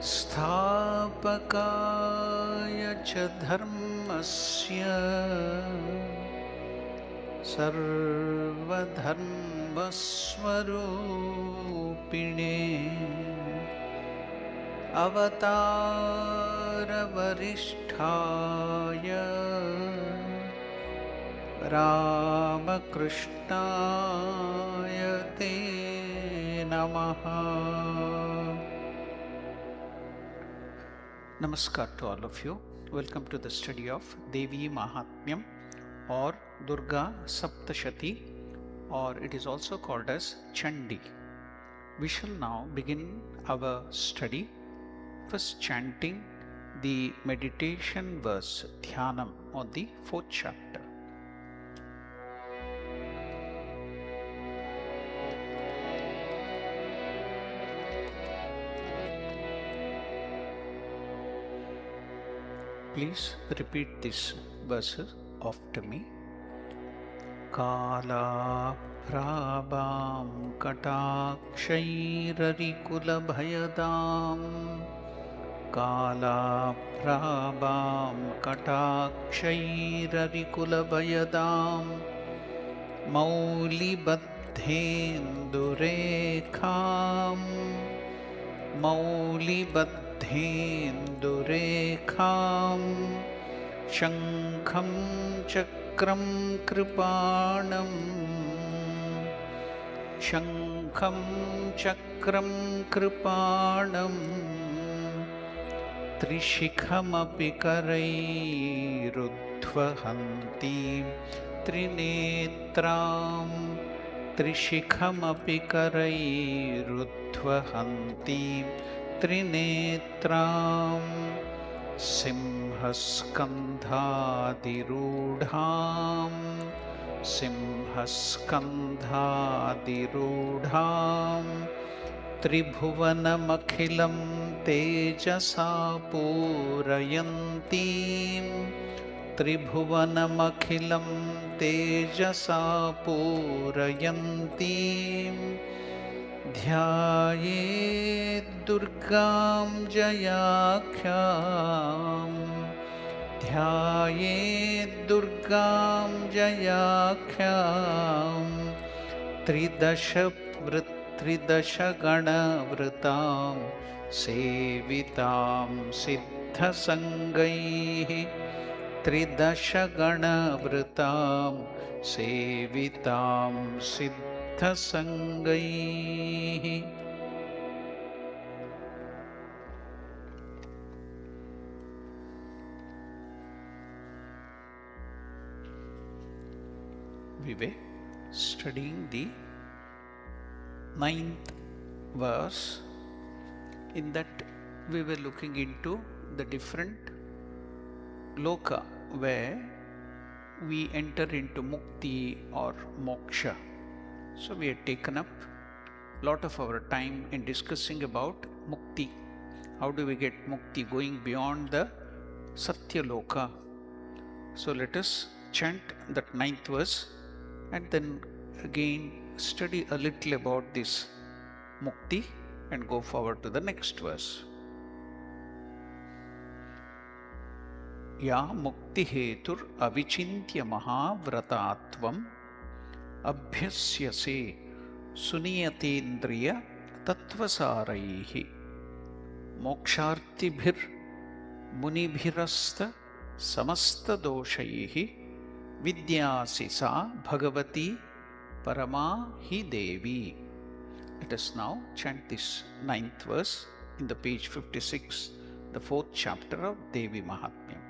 स्थापकाय च धर्मस्य सर्वधर्मस्वरूपिणे अवतारवरिष्ठाय रामकृष्णाय ते नमः. Namaskar to all of you. Welcome to the study of Devi Mahatmyam or Durga Saptashati, or it is also called as Chandi. We shall now begin our study, first chanting the meditation verse Dhyanam on the 4th chapter. Please repeat these verses after me. Kala prabham katakshairadikulavayadam Kala prabham katakshairadikulavayadam Maulibadhendurekham Maulibadhendurekham Shankham Chakram Kripanam Shankham Chakram Kripanam Trishikhamapi Karairudhvahanti Trinetram Trishikhamapi Karairudhvahanti Trinetram Simhaskandhadirudham Simhaskandhadirudham Tribhuvanamakilam Tejasa Purayantim Tribhuvanamakilam Tejasa Purayantim Dhyayet Durgam Jayakhyam Dhyayet Durgam Jayakhyam Tridasha Gana Vratam Sevitam Siddha Sangaihi Tridasha Gana Vratam Sevitam Siddha Sangaihi. We were studying the 9th verse. In that we were looking into the different loka where we enter into mukti or moksha. So we had taken up a lot of our time in discussing about mukti. How do we get mukti, going beyond the satya loka? So let us chant that 9th verse and then again study a little about this mukti and go forward to the next verse. Ya mukti hetur avichintya mahavratatvam abhyasyase suniyatendriya tattvasaraihi mokshartibhir munibhirasta samasta doshaihi vidyasi sa bhagavati parama hi Devi. Let us now chant this 9th verse in the page 56, the 4th chapter of Devi Mahatmyam.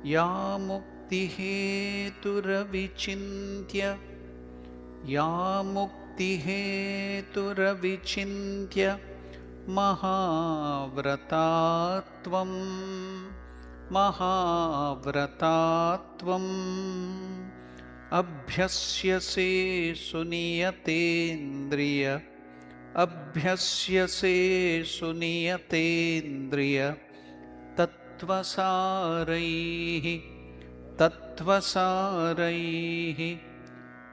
Ya mukti heturavichintya Ya mukti heturavichintya mahavratatvam Mahavratatvam Abhyasyase suniyatendriya Abhyasyase suniyatendriya Tattvasaraihi Tattvasaraihi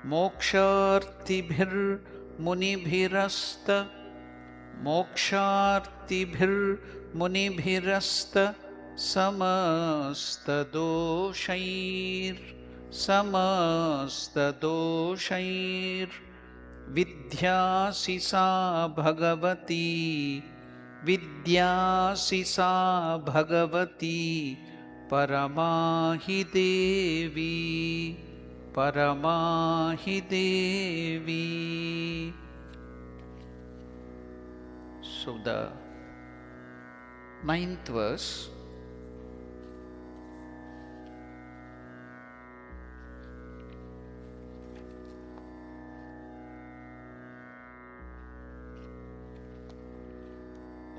Mokshartibhir munibhirasta मोक्षार्तिभिर्मुनिभिरस्त समस्तदोषैर् विद्यासि सा भगवती विद्यासि सा भगवती परमाहि देवी परमाहि देवी. So the 9th verse,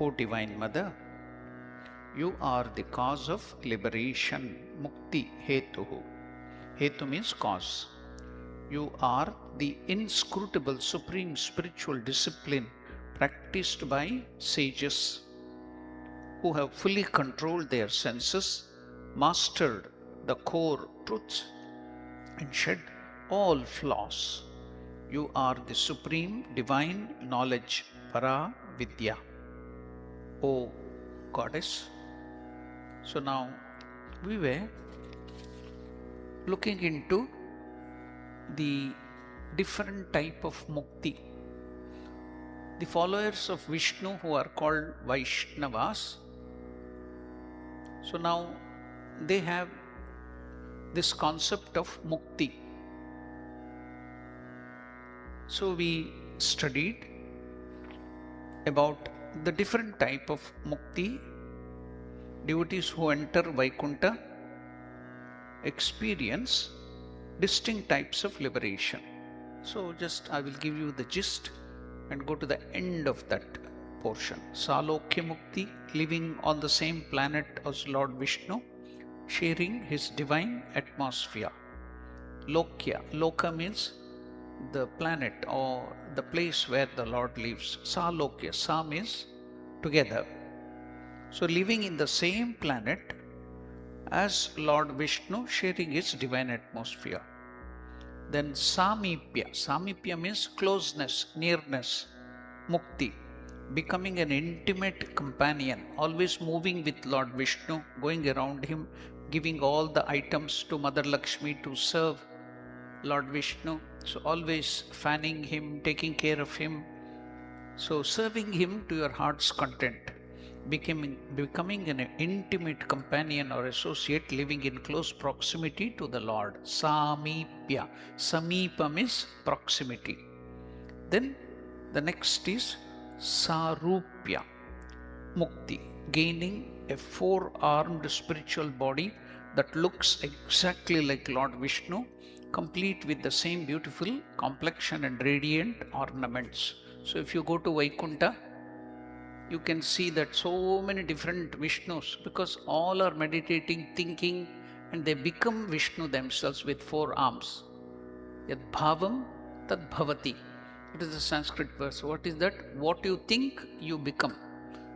O Divine Mother, you are the cause of liberation, mukti hetuhu. Hetu means cause. You are the inscrutable supreme spiritual discipline practiced by sages who have fully controlled their senses, mastered the core truths, and shed all flaws. You are the supreme divine knowledge, para vidya. O Goddess. So now we were looking into the different type of mukti. The followers of Vishnu who are called Vaishnavas. So now they have this concept of mukti. So we studied about the different type of mukti. Devotees who enter Vaikuntha experience distinct types of liberation. So just I will give you the gist and go to the end of that portion. Salokya Mukti, living on the same planet as Lord Vishnu, sharing his divine atmosphere. Lokya, Loka means the planet or the place where the Lord lives. Salokya, Sa means together. So living in the same planet as Lord Vishnu, sharing his divine atmosphere. Then Samipya, Samipya means closeness, nearness, Mukti, becoming an intimate companion, always moving with Lord Vishnu, going around him, giving all the items to Mother Lakshmi to serve Lord Vishnu. So always fanning him, taking care of him. So serving him to your heart's content, becoming an intimate companion or associate, living in close proximity to the Lord. Samipya. Samipam is proximity. Then the next is Sarupya Mukti, gaining a four-armed spiritual body that looks exactly like Lord Vishnu, complete with the same beautiful complexion and radiant ornaments. So if you go to Vaikuntha, you can see that so many different Vishnus, because all are meditating, thinking, and they become Vishnu themselves with four arms. Yad bhavam tad bhavati. It is a Sanskrit verse. What is that? What you think, you become.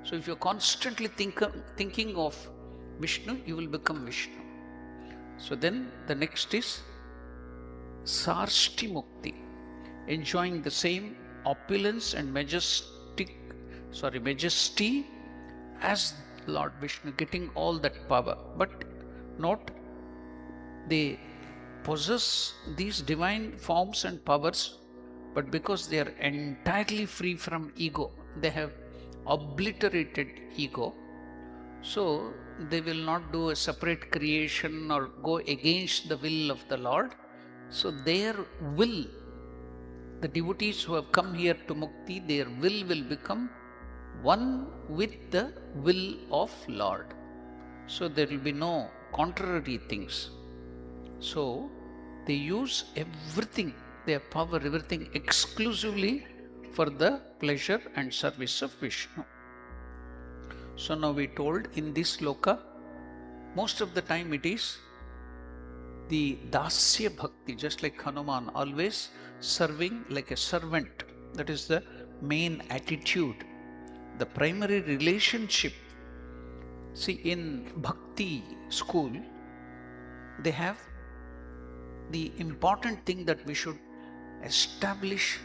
So if you're constantly thinking of Vishnu, you will become Vishnu. So then the next is Sarshti Mukti, enjoying the same opulence and majesty as Lord Vishnu, getting all that power. But note, they possess these divine forms and powers, but because they are entirely free from ego, they have obliterated ego, so they will not do a separate creation or go against the will of the Lord. So their will, the devotees who have come here to Mukti, their will become one with the will of Lord. So there will be no contrary things. So they use everything, their power, everything exclusively for the pleasure and service of Vishnu. So now we told in this loka, most of the time it is the dasya bhakti, just like Hanuman, always serving like a servant. That is the main attitude, the primary relationship. See, in bhakti school, they have the important thing that we should establish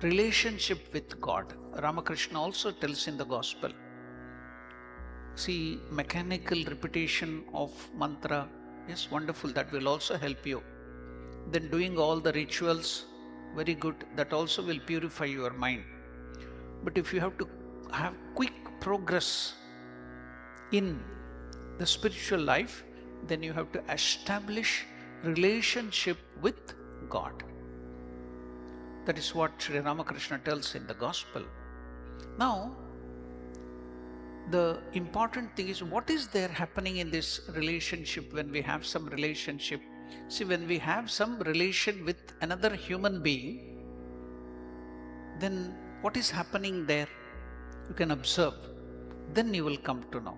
relationship with God. Ramakrishna also tells in the Gospel. See, mechanical repetition of mantra is wonderful, that will also help you. Then doing all the rituals, very good, that also will purify your mind. But if you have to have quick progress in the spiritual life, then you have to establish relationship with God. That is what Sri Ramakrishna tells in the Gospel. Now, the important thing is, what is there happening in this relationship when we have some relationship? See, when we have some relation with another human being, then what is happening there? You can observe. Then you will come to know.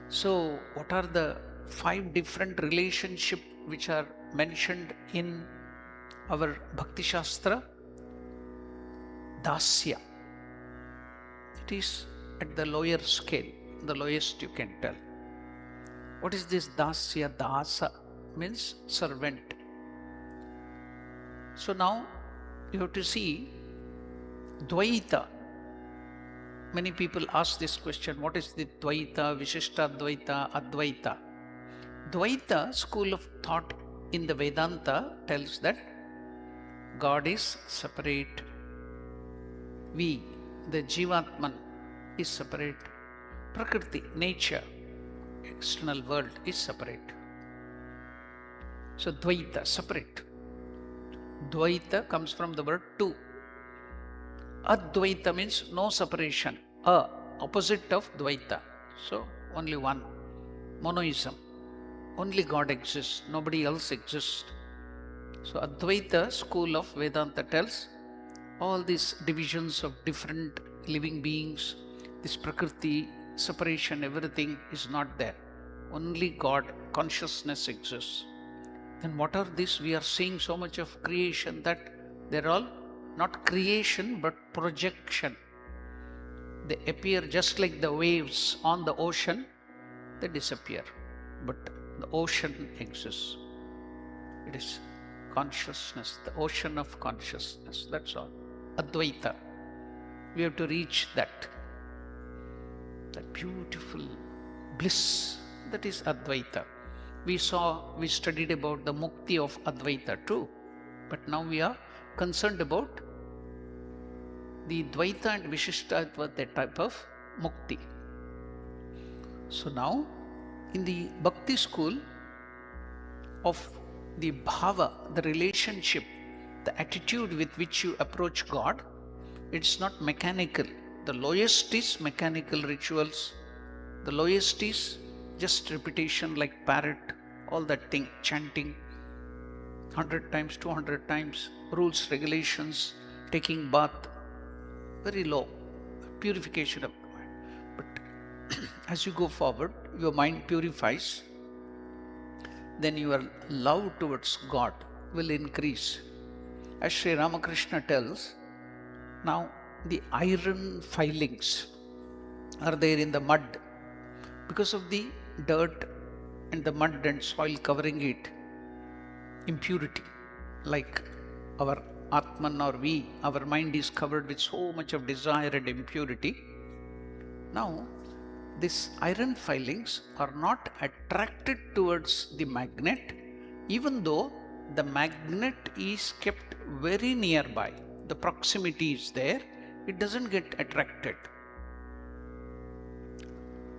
So, what are the 5 different relationships which are mentioned in our Bhakti Shastra? Dasya. It is at the lower scale, the lowest you can tell. What is this Dasya? Dasa means servant. So now you have to see Dvaita. Many people ask this question, what is the Dvaita, Vishishta Dvaita, Advaita? Dvaita school of thought in the Vedanta tells that God is separate. We, the Jivatman, is separate. Prakriti, nature, external world is separate. So Dvaita, separate. Dvaita comes from the word two. Advaita means no separation. Opposite of Dvaita. So only one. Monoism. Only God exists, nobody else exists. So Advaita school of Vedanta tells all these divisions of different living beings, this Prakriti, separation, everything is not there. Only God, consciousness exists. Then what are these? We are seeing so much of creation that they're all not creation but projection. They appear just like the waves on the ocean, they disappear. But the ocean exists. It is consciousness, the ocean of consciousness, that's all. Advaita. We have to reach that beautiful bliss, that is Advaita. We studied about the mukti of Advaita too, but now we are concerned about the Dvaita and Vishishta Advaita type of mukti. So now, in the Bhakti school of the bhava, the relationship, the attitude with which you approach God, it's not mechanical. The lowest is mechanical rituals. The lowest is just repetition like parrot, all that thing, chanting 100 times, 200 times, rules, regulations, taking bath, very low, purification of the mind. But as you go forward, your mind purifies, then your love towards God will increase. As Sri Ramakrishna tells, now the iron filings are there in the mud because of the dirt and the mud and soil covering it, impurity, like our Atman or we, our mind is covered with so much of desire and impurity. Now, these iron filings are not attracted towards the magnet, even though the magnet is kept very nearby. The proximity is there, it doesn't get attracted.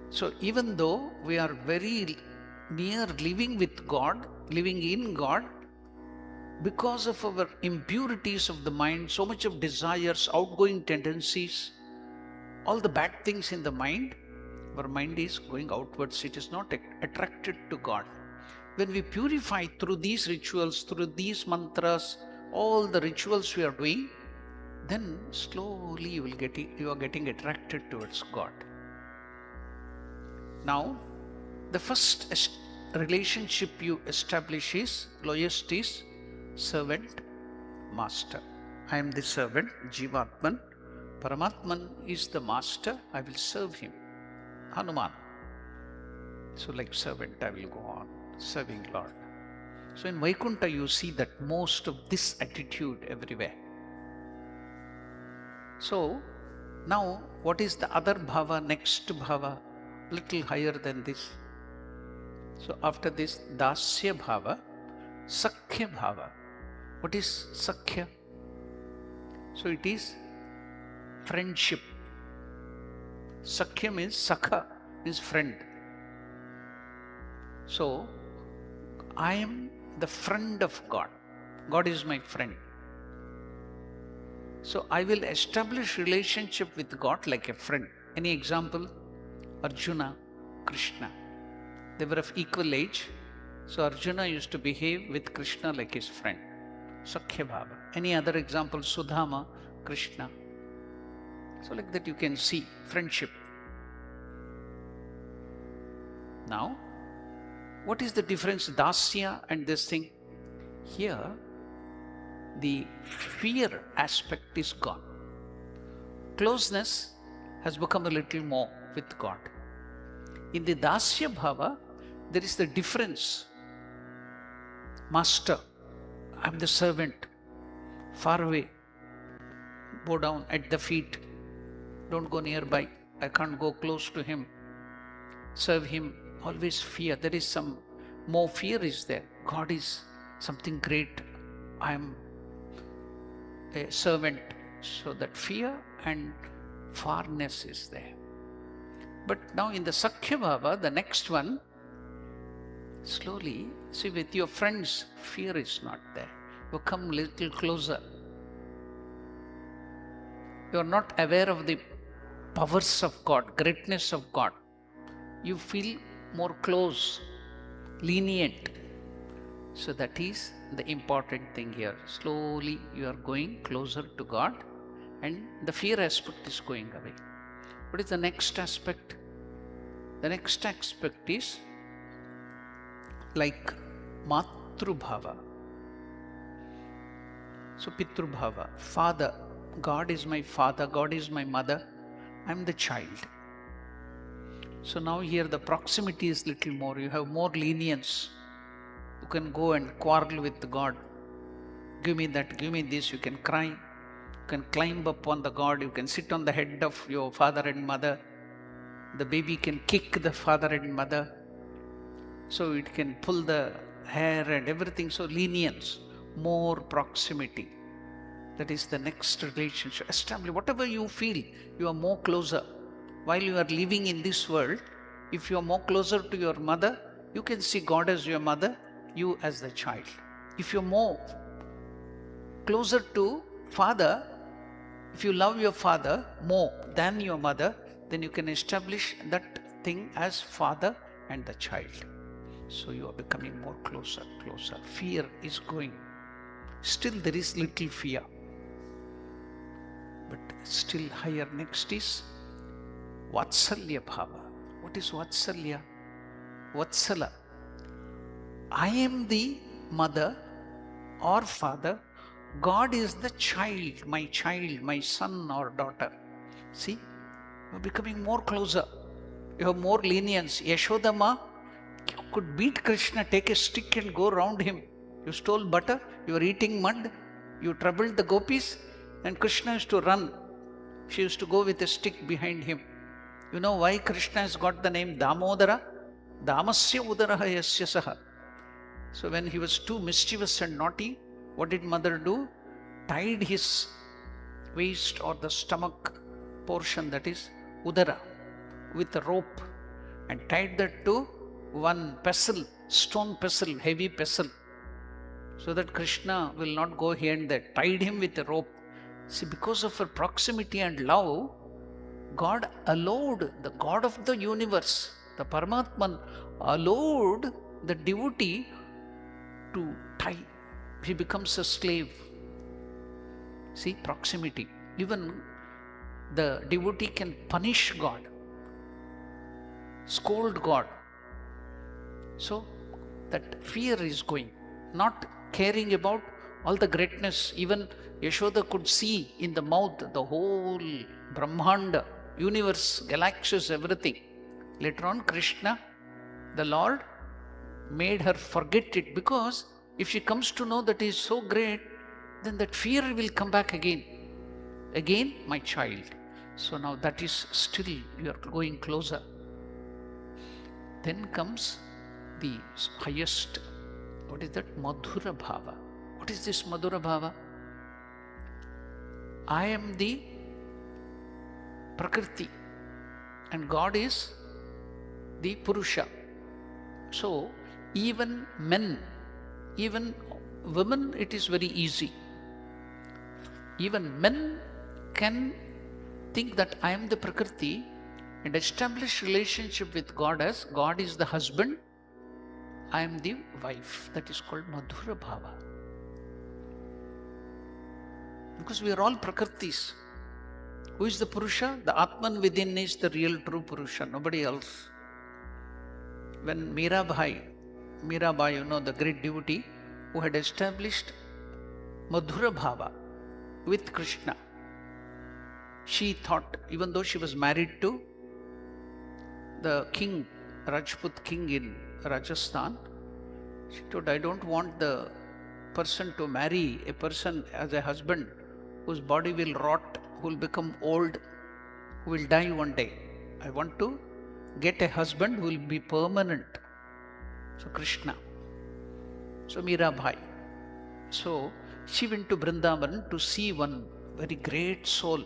So even though we are very near living with God, living in God, because of our impurities of the mind, so much of desires, outgoing tendencies, all the bad things in the mind, our mind is going outwards, it is not attracted to God. When we purify through these rituals, through these mantras, all the rituals we are doing, then slowly you are getting attracted towards God. Now, the first relationship you establish is, lowest is servant, master. I am the servant, Jivatman. Paramatman is the master, I will serve him. Hanuman. So like servant, I will go on serving Lord. So in Vaikuntha you see that most of this attitude everywhere. So, now what is the other bhava, next bhava, little higher than this? So, after this, dasya bhava, sakhya bhava. What is sakhya? So, it is friendship. Sakhya means sakha, means friend. So, I am the friend of God. God is my friend. So, I will establish relationship with God like a friend. Any example? Arjuna, Krishna. They were of equal age. So, Arjuna used to behave with Krishna like his friend. Sakhya bhava. Any other example? Sudama, Krishna. So, like that you can see friendship. Now, what is the difference, dasya and this thing? Here, the fear aspect is gone. Closeness has become a little more with God. In the dasya bhava, there is the difference. Master, I am the servant, far away, bow down at the feet, don't go nearby, I can't go close to him, serve him, always fear. There is some more fear is there. God is something great, I am a servant. So that fear and farness is there. But now in the Sakhya Bhava, the next one, slowly, see, with your friends, fear is not there. You come a little closer. You are not aware of the powers of God, greatness of God. You feel more close, lenient. So that is the important thing here. Slowly you are going closer to God and the fear aspect is going away. What is the next aspect? The next aspect is like Matrubhava. So Pitrubhava, father. God is my father, God is my mother, I am the child. So now here the proximity is little more, you have more lenience. You can go and quarrel with God. Give me that, give me this, you can cry. You can climb up on the God, you can sit on the head of your father and mother. The baby can kick the father and mother. So it can pull the hair and everything. So lenience, more proximity. That is the next relationship. Establish whatever you feel, you are more closer. While you are living in this world, if you are more closer to your mother, you can see God as your mother, you as the child. If you are more closer to father, if you love your father more than your mother, then you can establish that thing as father and the child. So you are becoming more closer. Fear is going. Still there is little fear. But still higher. Next is Vatsalya Bhava. What is Vatsalya? Vatsala. I am the mother or father. God is the child, my son or daughter. See, you are becoming more closer. You have more lenience. Yashodama could beat Krishna, take a stick and go around him. You stole butter, you were eating mud, you troubled the gopis, and Krishna used to run. She used to go with a stick behind him. You know why Krishna has got the name Damodara? Damasya udaraha yasya saha. So when he was too mischievous and naughty, what did mother do? Tied his waist or the stomach portion, that is udara, with a rope, and tied that to one pestle, stone pestle, heavy pestle, so that Krishna will not go here and there. Tied him with a rope. See, because of her proximity and love, God allowed, the God of the universe, the Paramatman, allowed the devotee to tie. He becomes a slave. See, proximity. Even the devotee can punish God, scold God. So that fear is going, not caring about all the greatness. Even Yashoda could see in the mouth the whole Brahmanda, universe, galaxies, everything. Later on, Krishna, the Lord, made her forget it, because if she comes to know that he is so great, then that fear will come back again. Again, my child. So now that is still, you are going closer. Then comes the highest, what is that? Madhura Bhava. What is this Madhura Bhava? I am the Prakriti and God is the Purusha. So even men, even women, it is very easy. Even men can think that I am the Prakriti and establish relationship with God as God is the husband, I am the wife. That is called Madhura Bhava. Because we are all Prakritis. Who is the Purusha? The Atman within is the real true Purusha, nobody else. When Mirabai, you know, the great devotee who had established Madhura Bhava with Krishna, she thought, even though she was married to the king, Rajput king in Rajasthan, she told, I don't want the person to marry a person as a husband whose body will rot, who will become old, who will die one day. I want to get a husband who will be permanent. So Krishna. So Mirabai. So she went to Vrindavan to see one very great soul,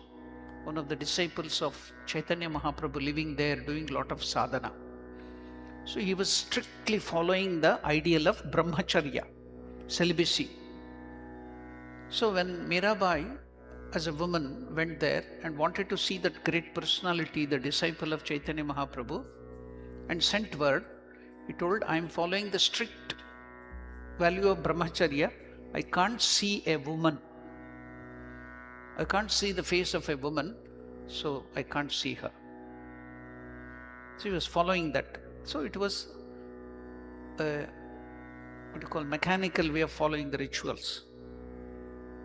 one of the disciples of Chaitanya Mahaprabhu living there doing a lot of sadhana. So he was strictly following the ideal of brahmacharya, celibacy. So when Mirabai as a woman went there and wanted to see that great personality, the disciple of Chaitanya Mahaprabhu, and sent word, he told, I am following the strict value of brahmacharya. I can't see a woman. I can't see the face of a woman, so I can't see her. So he was following that. So it was a, what you call, mechanical way of following the rituals.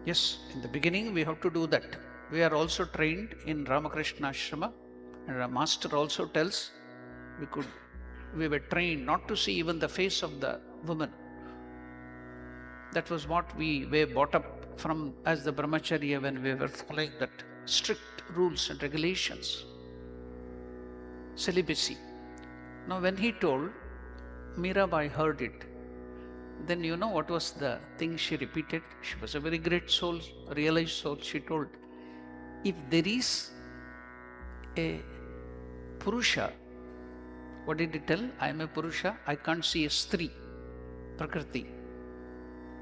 Yes, in the beginning we have to do that. We are also trained in Ramakrishna Ashrama, and our master also tells we were trained not to see even the face of the woman. That was what we were brought up from as the brahmacharya when we were following that strict rules and regulations. Celibacy. Now when he told, Mirabai heard it. Then you know what was the thing she repeated? She was a very great soul, realized soul. She told, if there is a Purusha, what did he tell? I am a Purusha, I can't see a Stri, Prakriti.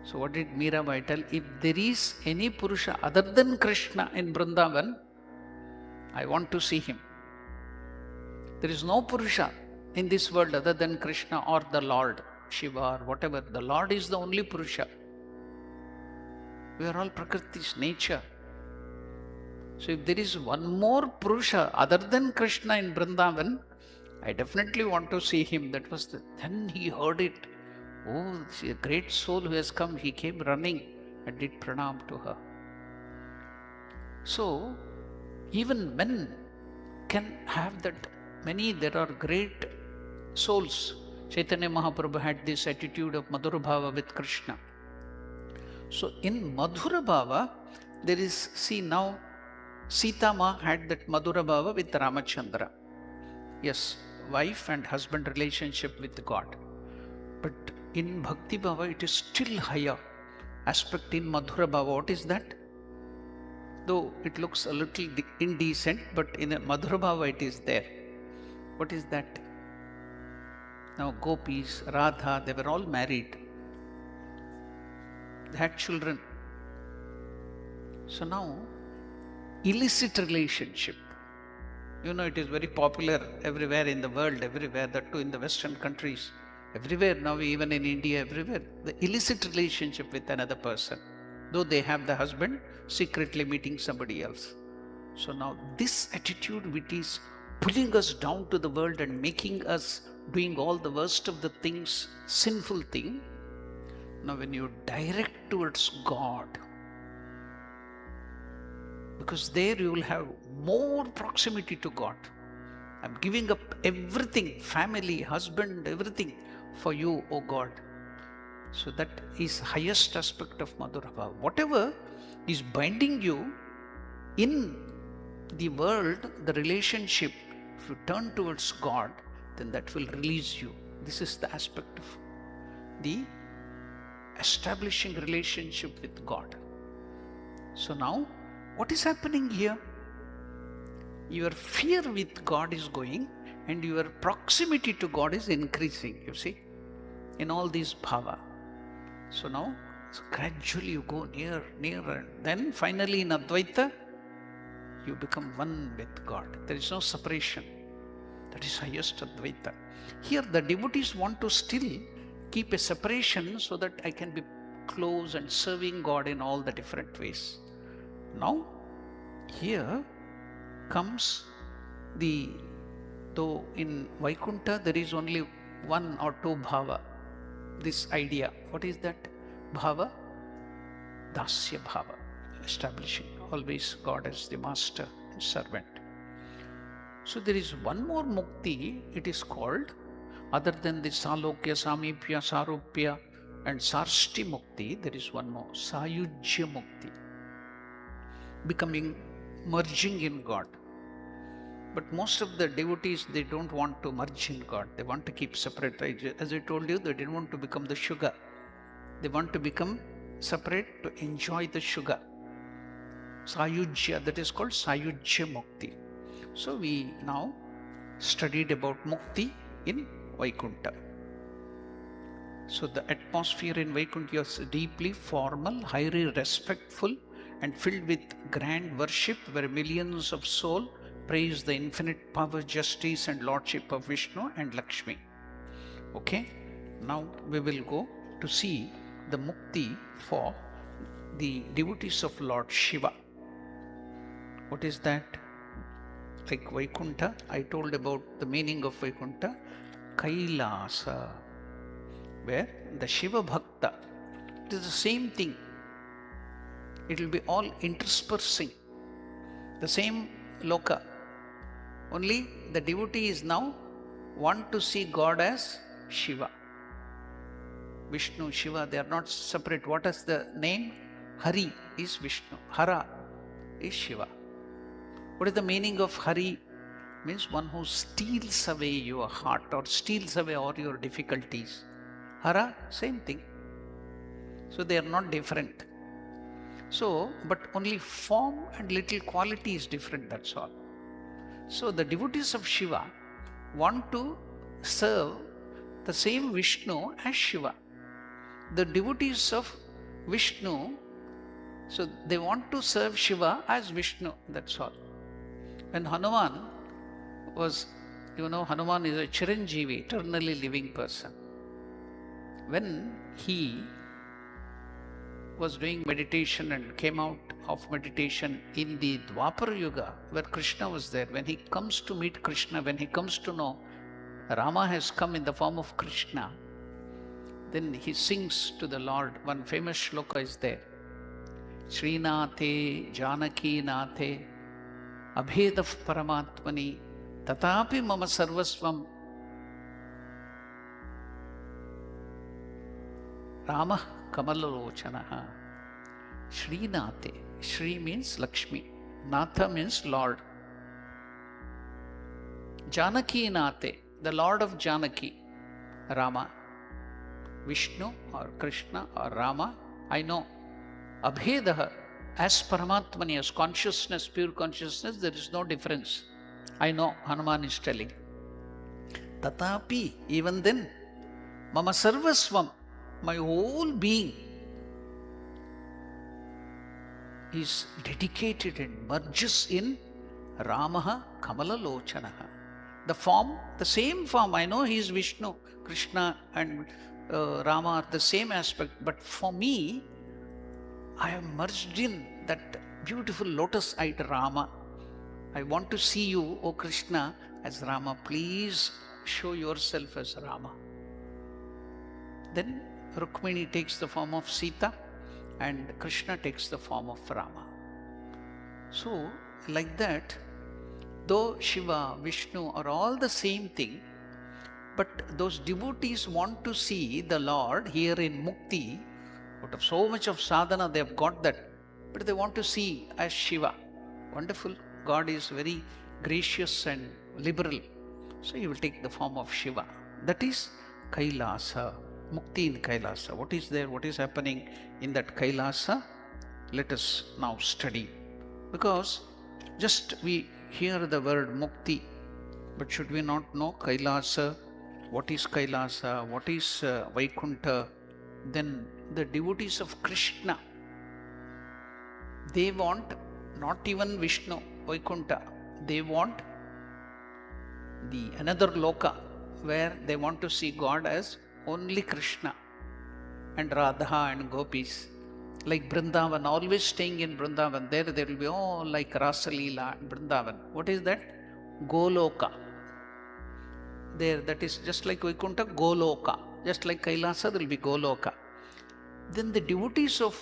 So what did Mirabai tell? If there is any Purusha other than Krishna in Vrindavan, I want to see him. There is no Purusha in this world other than Krishna or the Lord, Shiva or whatever. The Lord is the only Purusha. We are all Prakriti's nature. So if there is one more Purusha other than Krishna in Vrindavan, I definitely want to see him. That was then he heard it. Oh, she, a great soul who has come. He came running and did pranam to her. So even men can have that. There are great souls. Chaitanya Mahaprabhu had this attitude of Madhura Bhava with Krishna. So in Madhura Bhava, there is, see now, Sita Ma had that Madhura Bhava with Ramachandra. Yes, wife and husband relationship with God. But in Bhakti Bhava, it is still higher aspect in Madhura Bhava. What is that? Though it looks a little indecent, but in a Madhura Bhava it is there. What is that? Now gopis, Radha, they were all married. They had children. So now, illicit relationship. You know, it is very popular everywhere in the world, everywhere, that too in the Western countries. Everywhere now, even in India, everywhere. The illicit relationship with another person. Though they have the husband, secretly meeting somebody else. So now this attitude which is pulling us down to the world and making us doing all the worst of the things, sinful thing. Now when you direct towards God, because there you will have more proximity to God. I'm giving up everything, family, husband, everything for you, O God. So that is highest aspect of Madhura Bhava. Whatever is binding you, in the world, the relationship, if you turn towards God, then that will release you. This is the aspect of the establishing relationship with God. So now, what is happening here? Your fear with God is going and your proximity to God is increasing, you see, in all these bhava. So now, gradually you go near, and then finally in Advaita, you become one with God. There is no separation. That is highest Advaita. Here the devotees want to still keep a separation so that I can be close and serving God in all the different ways. Now, here comes though in Vaikuntha there is only one or two bhava, this idea. What is that bhava? Dasya bhava, establishing always God as the master and servant. So there is one more mukti, it is called, other than the Salokya, Samipya, Sarupya and Sarshti mukti, there is one more, Sayujya mukti, merging in God. But most of the devotees, they don't want to merge in God. They want to keep separate. As I told you, they didn't want to become the sugar. They want to become separate to enjoy the sugar. Sayujya, that is called Sayujya Mukti. So we now studied about Mukti in Vaikuntha. So the atmosphere in Vaikuntha is deeply formal, highly respectful and filled with grand worship where millions of souls praise the infinite power, justice and lordship of Vishnu and Lakshmi. Okay, now we will go to see the Mukti for the devotees of Lord Shiva. What is that? Like Vaikuntha, I told about the meaning of Vaikuntha, Kailasa, where the Shiva Bhakta, it is the same thing. It will be all interspersing, the same loka. Only the devotee is now want to see God as Shiva. Vishnu, Shiva, they are not separate. What is the name? Hari is Vishnu. Hara is Shiva. What is the meaning of Hari? Means one who steals away your heart or steals away all your difficulties. Hara, same thing. So they are not different. So, but only form and little quality is different, that's all. So the devotees of Shiva want to serve the same Vishnu as Shiva. The devotees of Vishnu, so they want to serve Shiva as Vishnu, that's all. When Hanuman was, Hanuman is a Chiranjeevi, eternally living person. When he was doing meditation and came out of meditation in the Dwapara Yuga, where Krishna was there, when he comes to meet Krishna, when he comes to know Rama has come in the form of Krishna, then he sings to the Lord. One famous shloka is there. Srinathe Janaki Nathe Abhedav Paramatmani Tatapi Mama Sarvasvam Rama Kamalalochanaha. Srinathe. Shri means Lakshmi. Natha means Lord. Janaki Nathe, the Lord of Janaki, Rama. Vishnu or Krishna or Rama, I know. Abhedaha, as Paramatmani, as consciousness, pure consciousness, there is no difference. I know, Hanuman is telling. Tatapi, even then, Mama Sarvasvam, my whole being is dedicated and merges in Ramaha Kamalalochanaha. The form, the same form, I know he is Vishnu, Krishna and Rama are the same aspect, but for me, I am merged in that beautiful lotus-eyed Rama. I want to see you, O Krishna, as Rama. Please show yourself as Rama. Then Rukmini takes the form of Sita and Krishna takes the form of Rama. So, like that, though Shiva, Vishnu are all the same thing, but those devotees want to see the Lord here in Mukti. Out of so much of sadhana, they have got that. But they want to see as Shiva. wonderful. God is very gracious and liberal. So he will take the form of Shiva. That is Kailasa, Mukti in Kailasa. What is there? What is happening in that Kailasa? Let us now study. Because just we hear the word Mukti, but should we not know Kailasa? What is Kailasa? What is Vaikuntha? Then the devotees of Krishna, they want not even Vishnu, Vaikuntha. They want the another loka where they want to see God as only Krishna and Radha and gopis. Like Vrindavan, always staying in Vrindavan. There will be like Rasalila and Vrindavan. What is that? Goloka. There, that is just like Vaikuntha, Goloka. Just like Kailasa, there will be Goloka. Then the devotees of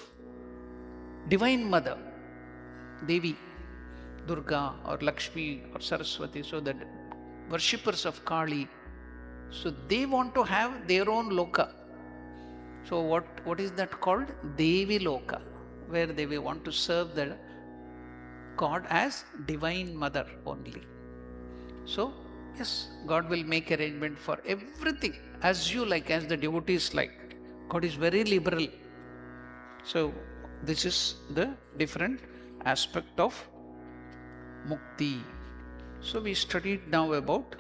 Divine Mother, Devi, Durga or Lakshmi or Saraswati, so that worshippers of Kali, so they want to have their own loka. So what is that called? Devi Loka, where they will want to serve the God as Divine Mother only. So yes, God will make arrangement for everything as you like, as the devotees like. God is very liberal. So this is the different aspect of Mukti. So we studied now about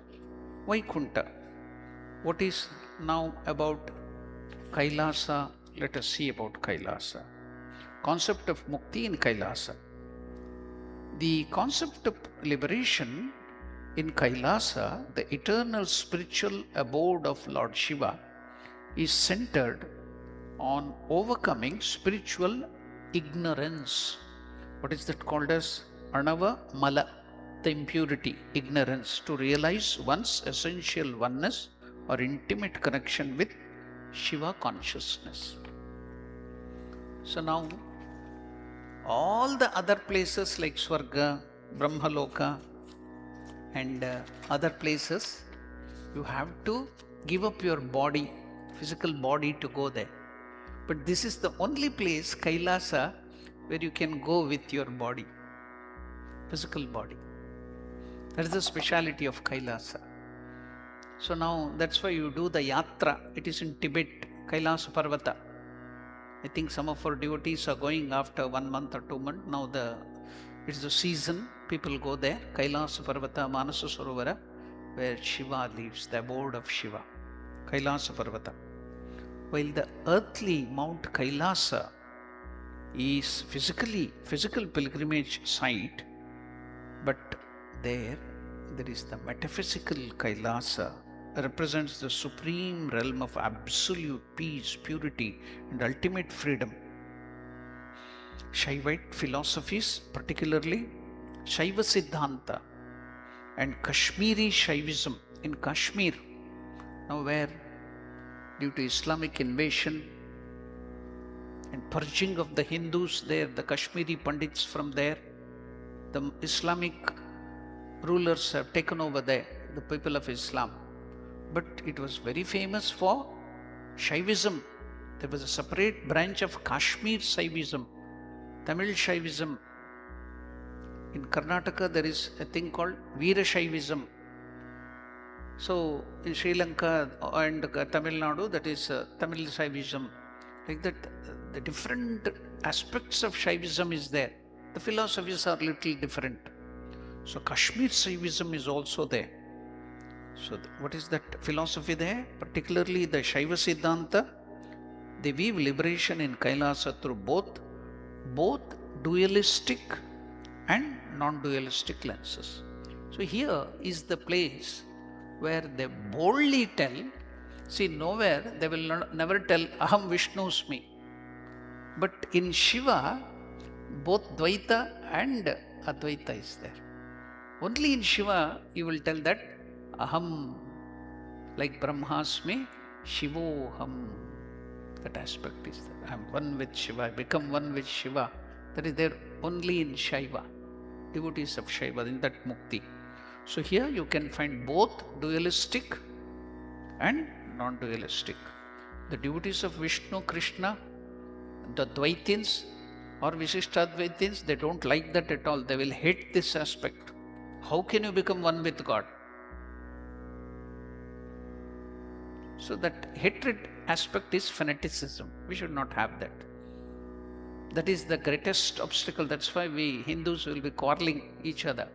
Vaikuntha. What is now about Kailasa? Let us see about Kailasa. Concept of Mukti in Kailasa. The concept of liberation in Kailasa, the eternal spiritual abode of Lord Shiva, is centered on overcoming spiritual ignorance. What is that called as? Anava Mala, the impurity, ignorance, to realize one's essential oneness or intimate connection with Shiva consciousness. So now, all the other places like Swarga, Brahmaloka, and other places, you have to give up your body, physical body, to go there. But this is the only place, Kailasa, where you can go with your body, physical body. That is the speciality of Kailasa. So now that's why you do the yatra. It is in Tibet, Kailasa Parvata. I think some of our devotees are going after 1 month or 2 months. Now it's the season, people go there, Kailasa Parvata, Manasa Sarovara, where Shiva lives, the abode of Shiva, Kailasa Parvata. While the earthly Mount Kailasa is physical pilgrimage site, but there is the metaphysical Kailasa, represents the supreme realm of absolute peace, purity, and ultimate freedom. Shaivite philosophies, particularly Shaiva Siddhanta and Kashmiri Shaivism in Kashmir, now where due to Islamic invasion and purging of the Hindus there, the Kashmiri Pandits from there, the Islamic rulers have taken over there, the people of Islam. But it was very famous for Shaivism. There was a separate branch of Kashmir Shaivism, Tamil Shaivism. In Karnataka, there is a thing called Veera Shaivism. So in Sri Lanka and Tamil Nadu, that is Tamil Shaivism. Like that, the different aspects of Shaivism is there. The philosophies are little different. So Kashmir Shaivism is also there. So what is that philosophy there? Particularly the Shaiva Siddhanta, they weave liberation in Kailasa through both dualistic and non-dualistic lenses. So here is the place where they boldly tell, see, nowhere they will never tell Aham Vishnusmi. But in Shiva, both Dvaita and Advaita is there. Only in Shiva you will tell that Aham, like Brahmasmi, Shivoham. That aspect is there. I am one with Shiva, I become one with Shiva. That is there only in Shaiva, devotees of Shaiva, in that Mukti. So here you can find both dualistic and non-dualistic. The devotees of Vishnu, Krishna, the Dvaitins, Or Vishishtadvaitins, they don't like that at all. They will hate this aspect. How can you become one with God? So that hatred aspect is fanaticism. We should not have that. That is the greatest obstacle. That's why we Hindus will be quarreling each other.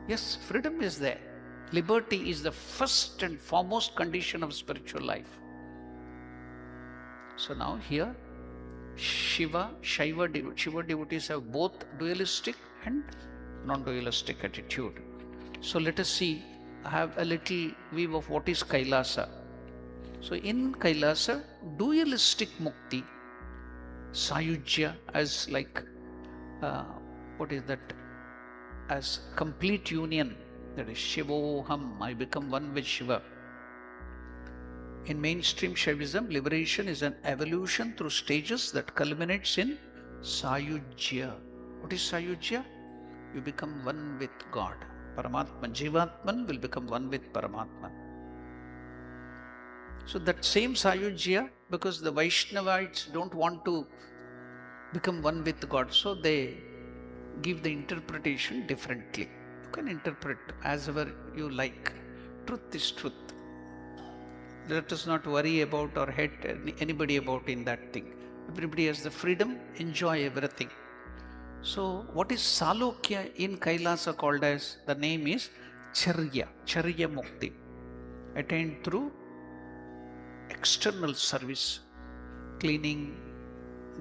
Yes, freedom is there. Liberty is the first and foremost condition of spiritual life. So now here, Shiva devotees have both dualistic and non-dualistic attitude. So let us see, have a little view of what is Kailasa. So in Kailasa, dualistic mukti, Sayujya as like, what is that? As complete union, that is Shivoham, I become one with Shiva. In mainstream Shaivism, liberation is an evolution through stages that culminates in Sayujya. What is Sayujya? You become one with God. Paramatman, Jivatman will become one with Paramatman. So that same Sayujya, because the Vaishnavites don't want to become one with God, so they give the interpretation differently. You can interpret as ever you like. Truth is truth. Let us not worry about or hate anybody about in that thing. Everybody has the freedom, enjoy everything. So what is Salokya in Kailasa called as? The name is Charya Mukti, attained through external service, cleaning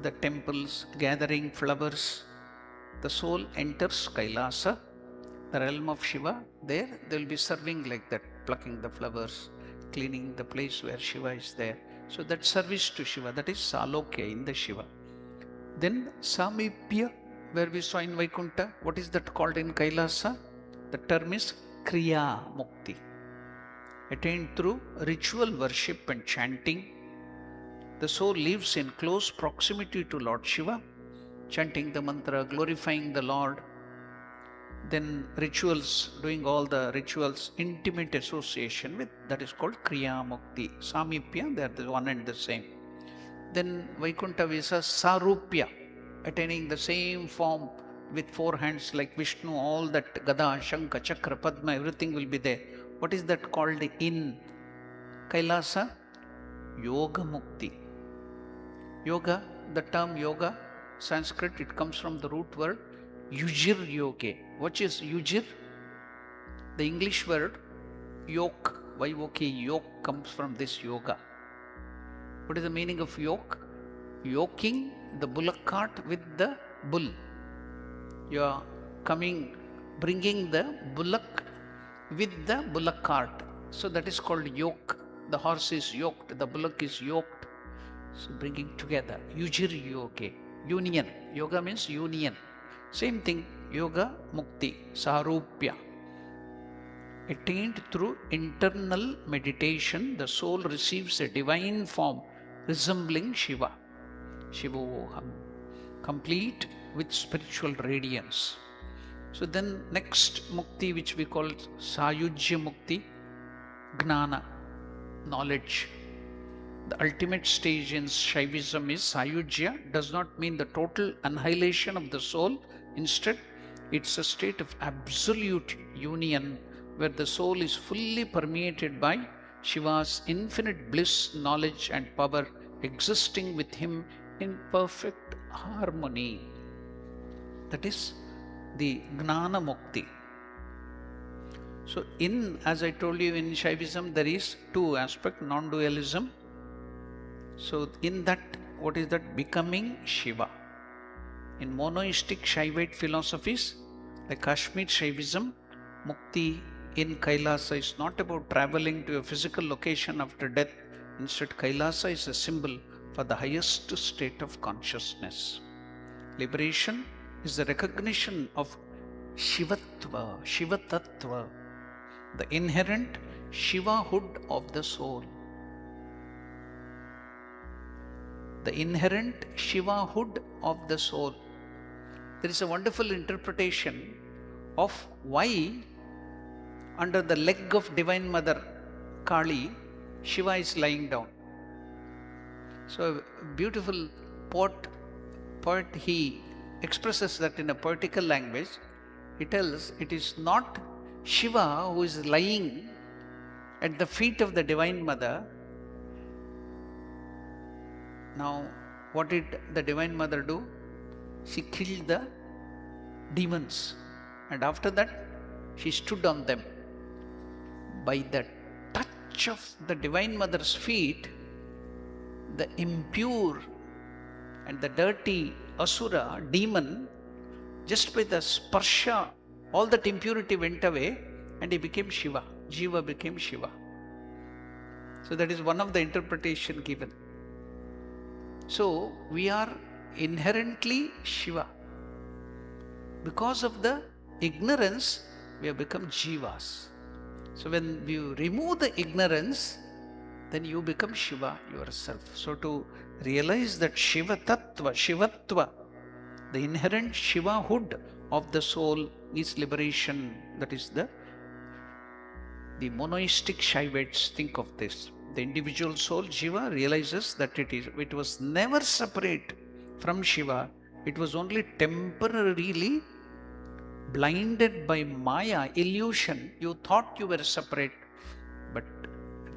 the temples, gathering flowers. The soul enters Kailasa, the realm of Shiva. There they will be serving like that, plucking the flowers, cleaning the place where Shiva is there. So that service to Shiva, that is Salokya in the Shiva. Then Samipya, where we saw in Vaikuntha, what is that called in Kailasa? The term is Kriya Mukti, attained through ritual worship and chanting. The soul lives in close proximity to Lord Shiva, chanting the mantra, glorifying the Lord. Then rituals, doing all the rituals, intimate association with, that is called Kriya Mukti. Samipya, they are the one and the same. Then Vaikuntha Visa Sarupya, attaining the same form with four hands like Vishnu, all that Gada, Shankha, Chakra, Padma, everything will be there. What is that called in Kailasa? Yoga Mukti. Yoga, the term yoga, Sanskrit, it comes from the root word Yujir Yoge. What is Yujir? The English word yoke, Y-O-K, yoke, comes from this yoga. What is the meaning of yoke? Yoking the bullock cart with the bull. You are bringing the bullock with the bullock cart. So that is called yoke. The horse is yoked, the bullock is yoked. So bringing together, Yujir Yoge, union. Yoga means union. Same thing, Yoga Mukti, Sarupya. Attained through internal meditation, the soul receives a divine form resembling Shiva. Shivoham, complete with spiritual radiance. So then next Mukti, which we call Sayujya Mukti, Gnana, knowledge. The ultimate stage in Shaivism is Sayujya, does not mean the total annihilation of the soul. Instead, it's a state of absolute union where the soul is fully permeated by Shiva's infinite bliss, knowledge and power, existing with him in perfect harmony. That is the Gnana Mukti. So as I told you, in Shaivism there is two aspects, non-dualism. So in that, what is that? Becoming Shiva. In monoistic Shaivite philosophies, like Kashmir Shaivism, Mukti in Kailasa is not about traveling to a physical location after death. Instead, Kailasa is a symbol for the highest state of consciousness. Liberation is the recognition of Shivatva, Shivatattva, the inherent Shivahood of the soul. The inherent Shivahood of the soul. There is a wonderful interpretation of why under the leg of Divine Mother Kali, Shiva is lying down. So a beautiful poet poet, he expresses that in a poetical language. He tells it is not Shiva who is lying at the feet of the Divine Mother. Now, what did the Divine Mother do? She killed the demons, and after that she stood on them. By the touch of the Divine Mother's feet, the impure and the dirty asura, demon, just by the sparsha, all that impurity went away and he became Shiva. Jiva became Shiva. So that is one of the interpretation given. So we are inherently Shiva. Because of the ignorance, we have become Jivas. So when you remove the ignorance, then you become Shiva yourself. So to realize that Shiva Tattva, Shivatva, the inherent Shivahood of the soul is liberation. That is the monoistic Shaivites think of this. The individual soul, Jiva, realizes that it was never separate from Shiva. It was only temporarily blinded by Maya, illusion. You thought you were separate, but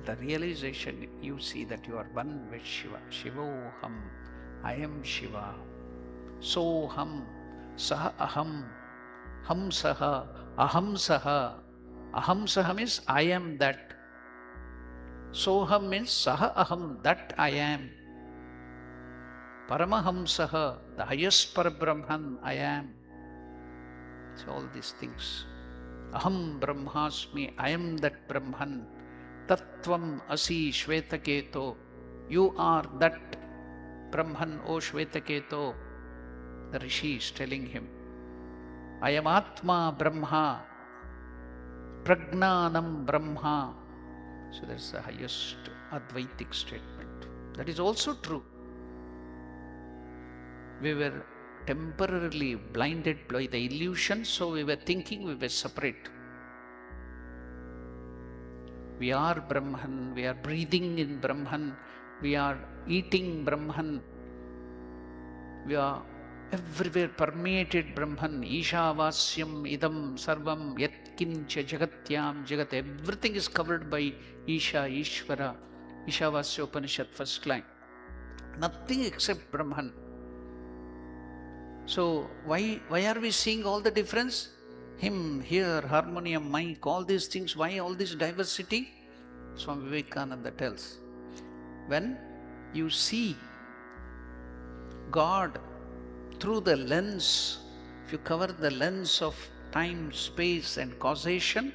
the realization, you see that you are one with Shiva. Shivoham, I am Shiva. Soham, Saha Aham, Ham Saha, Aham Saha. Aham Saha means I am that. Soham means Saha Aham, that I am. Paramahamsaha, the highest Parabrahman, I am. So all these things. Aham Brahmasmi, I am that Brahman. Tattvam Asi Shvetaketo, you are that Brahman, O Shvetaketo. The Rishi is telling him, I am Atma Brahma, Pragnanam Brahma. So that's the highest Advaitic statement. That is also true. We were temporarily blinded by the illusion, so we were thinking we were separate. We are Brahman, we are breathing in Brahman, we are eating Brahman, we are everywhere permeated Brahman. Ishavasyam idam sarvam yatkincha jagatyam jagat. Everything is covered by Isha, Ishvara. Ishavasya Upanishad, first line. Nothing except Brahman. So why are we seeing all the difference? Hymn, here, harmonium, mic, all these things. Why all this diversity? Swami Vivekananda tells, when you see God through the lens, if you cover the lens of time, space and causation,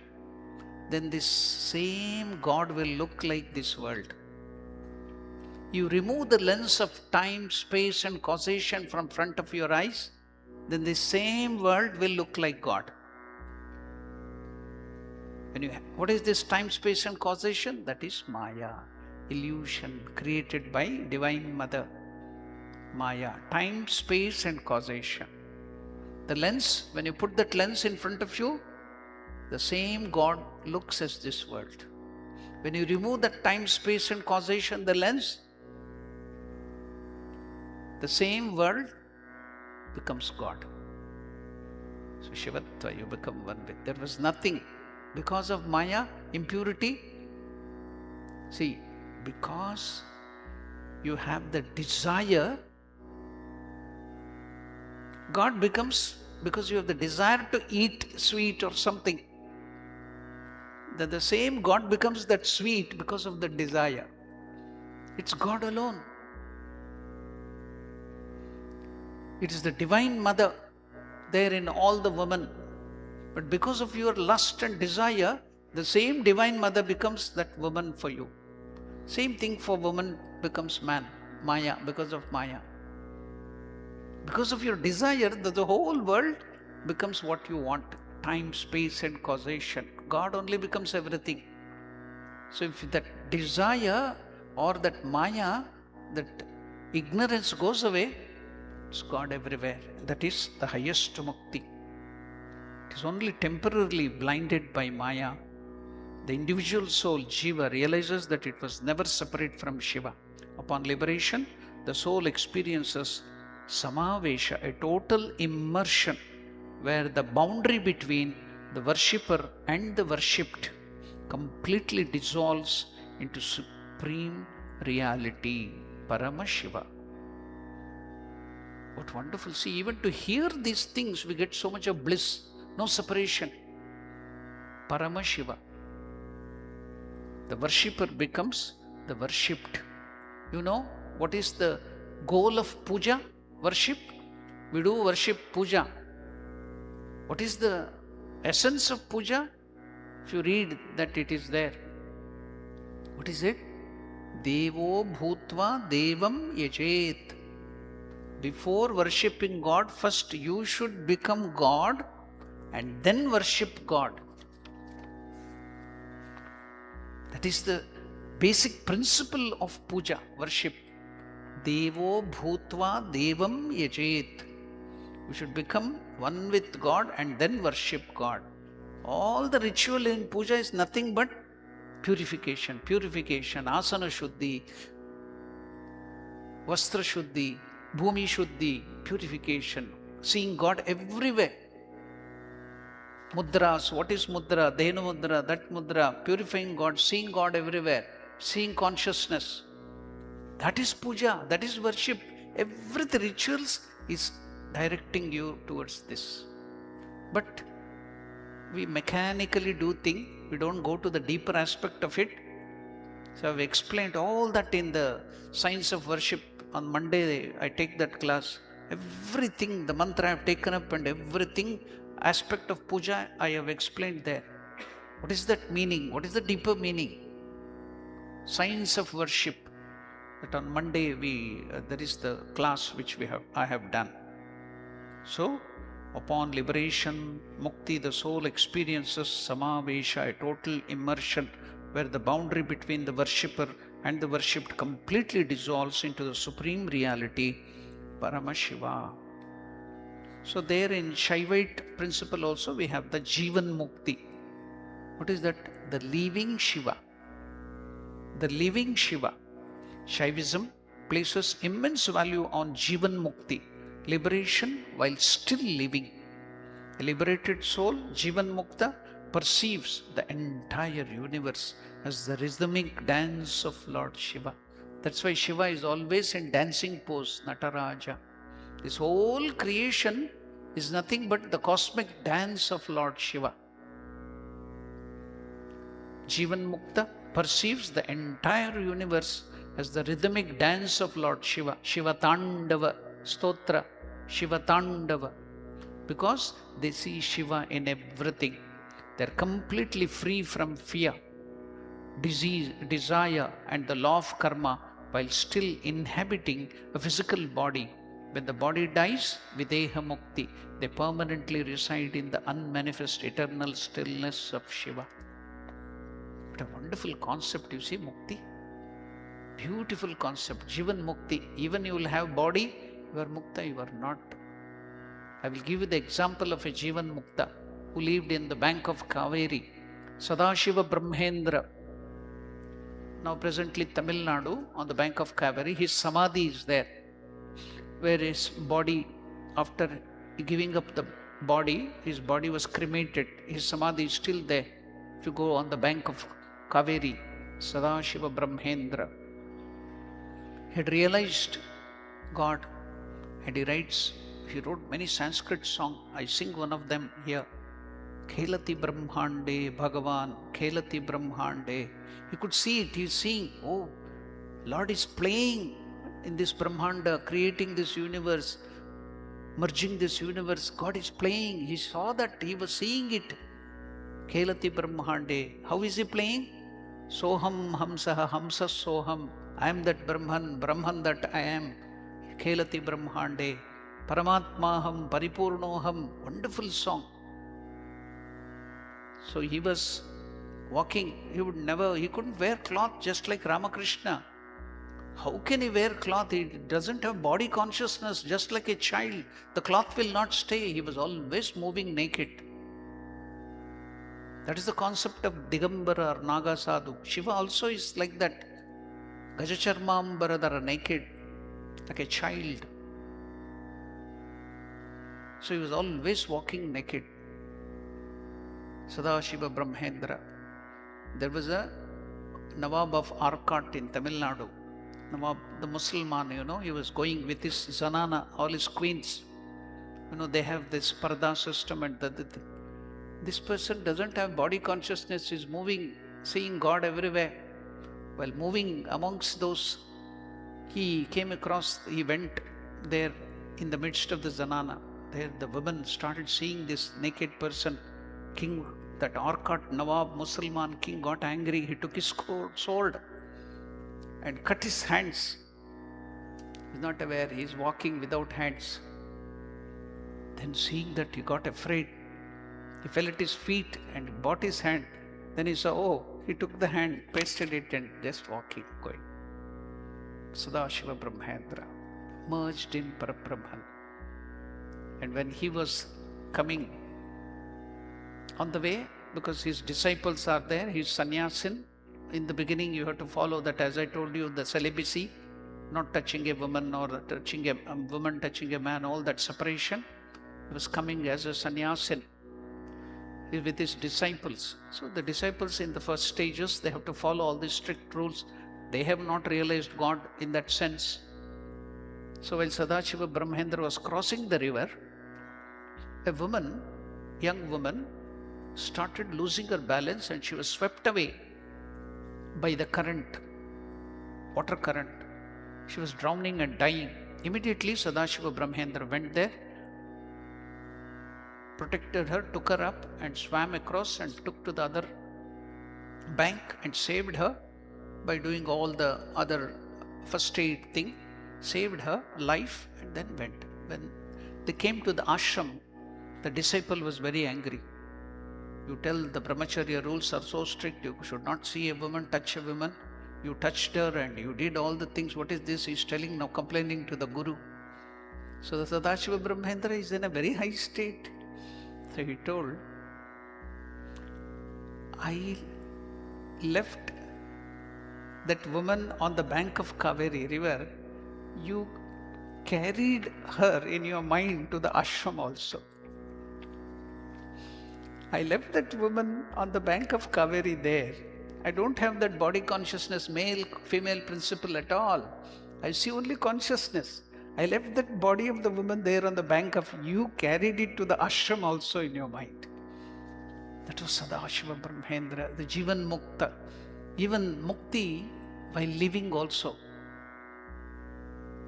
then this same God will look like this world. You remove the lens of time, space and causation from front of your eyes, then the same world will look like God. What is this time, space and causation? That is Maya, illusion created by Divine Mother. Maya, time, space and causation. The lens, when you put that lens in front of you, the same God looks as this world. When you remove that time, space and causation, the lens, the same world becomes God. So Shivatva, you become one with. There was nothing. Because of Maya, impurity. See, because you have the desire, God becomes, because you have the desire to eat sweet or something, that the same God becomes that sweet because of the desire. It's God alone. It is the Divine Mother there in all the women. But because of your lust and desire, the same Divine Mother becomes that woman for you. Same thing for woman becomes man, Maya, because of Maya. Because of your desire, the whole world becomes what you want. Time, space and causation. God only becomes everything. So if that desire or that Maya, that ignorance goes away, it's God everywhere. That is the highest mukti. It is only temporarily blinded by Maya. The individual soul, Jiva, realizes that it was never separate from Shiva. Upon liberation, the soul experiences Samavesha, a total immersion, where the boundary between the worshipper and the worshipped completely dissolves into supreme reality, Paramashiva. What wonderful. See, even to hear these things, we get so much of bliss, no separation. Paramashiva. The worshipper becomes the worshipped. You know what is the goal of puja? Worship. We do worship puja. What is the essence of puja? If you read that, it is there. What is it? Devo bhutva devam yajet. Before worshipping God, first you should become God and then worship God. That is the basic principle of puja, worship. Devo bhutva devam yajet. We should become one with God and then worship God. All the ritual in puja is nothing but purification, asana shuddhi, vastra shuddhi, bhumi shuddhi, purification, seeing God everywhere. Mudras, what is mudra? Dhenu mudra, that mudra, purifying God, seeing God everywhere, seeing consciousness. That is puja, that is worship. Every rituals is directing you towards this. But we mechanically do things, we don't go to the deeper aspect of it. So I've explained all that in the Science of Worship. On Monday I take that class. Everything, the mantra I have taken up and everything aspect of puja I have explained there. What is that meaning? What is the deeper meaning? Science of Worship. That on Monday there is the class which I have done. So upon liberation, mukti, the soul experiences samavesha, a total immersion, where the boundary between the worshipper and the worshipped completely dissolves into the supreme reality, Paramashiva. So there in Shaivite principle also we have the Jivan Mukti. What is that? The living Shiva. The living Shiva. Shaivism places immense value on Jivan Mukti, liberation while still living. A liberated soul, Jivan Mukta, perceives the entire universe as the rhythmic dance of Lord Shiva. That's why Shiva is always in dancing pose, Nataraja. This whole creation is nothing but the cosmic dance of Lord Shiva. Jivan Mukta perceives the entire universe as the rhythmic dance of Lord Shiva. Shiva Tandava, Stotra, Shiva Tandava. Because they see Shiva in everything. They're completely free from fear, disease, desire and the law of karma while still inhabiting a physical body. When the body dies, Videha Mukti, they permanently reside in the unmanifest eternal stillness of Shiva. What a wonderful concept, you see, Mukti. Beautiful concept, Jivan Mukti. Even you will have body, you are Mukta, you are not. I will give you the example of a Jivan Mukta who lived in the bank of Kaveri, Sadashiva Brahmendra. Now presently Tamil Nadu, on the bank of Kaveri, his Samadhi is there, where his body, after giving up the body, his body was cremated. His Samadhi is still there. If you go on the bank of Kaveri, Sadashiva Brahmendra had realized God, and he wrote many Sanskrit songs. I sing one of them here. Khelati Brahmande Bhagavan, Khelati Brahmande. You could see it, he's seeing, oh, Lord is playing in this Brahmanda, creating this universe, merging this universe. God is playing. He saw that, he was seeing it. Khelati Brahmande. How is he playing? Soham Hamsaha Hamsa Soham. I am that Brahman, Brahman that I am. Khelati Brahmande. Paramatmaham Paripurnoham. Wonderful song. So he was walking, he couldn't wear cloth just like Ramakrishna. How can he wear cloth? He doesn't have body consciousness, just like a child. The cloth will not stay. He was always moving naked. That is the concept of Digambara or Naga Sadhu. Shiva also is like that. Gajacharmambaradhara, naked, like a child. So he was always walking naked. Sadashiva Brahmendra. There was a Nawab of Arcot in Tamil Nadu. Nawab, the Muslim, he was going with his Zanana, all his queens. They have this parda system, and this person doesn't have body consciousness, is moving, seeing God everywhere. While moving amongst those, he went there in the midst of the Zanana. There the women started seeing this naked person. King, that Arcot Nawab Musalman king, got angry. He took his sword and cut his hands. He's not aware, he's walking without hands. Then seeing that, he got afraid. He fell at his feet and bought his hand. Then he saw, he took the hand, pasted it, and just walking, going. Sadashiva Brahmendra merged in Parabrahman. And when he was coming on the way, because his disciples are there, he's sannyasin. In the beginning, you have to follow that, as I told you, the celibacy, not touching a woman or touching a woman touching a man, all that separation. He was coming as a sannyasin with his disciples. So the disciples in the first stages, they have to follow all these strict rules. They have not realized God in that sense. So while Sadashiva Brahmendra was crossing the river, a woman, young woman, started losing her balance and she was swept away by the current, water current. She was drowning and dying. Immediately Sadashiva Brahmendra went there, protected her, took her up and swam across and took to the other bank and saved her by doing all the other first aid thing, saved her life, and then went. When they came to the ashram, the disciple was very angry. You tell the brahmacharya rules are so strict, you should not see a woman, touch a woman. You touched her and you did all the things. What is this? He's telling, now complaining to the guru. So the Sadashiva Brahmendra is in a very high state. So he told, I left that woman on the bank of Kaveri river. You carried her in your mind to the ashram also. I left that woman on the bank of Kaveri there. I don't have that body consciousness, male, female principle at all. I see only consciousness. I left that body of the woman there on the bank of, you carried it to the ashram also in your mind. That was Sadashiva Brahmendra, the Jivan Mukta. Even Mukti by living also.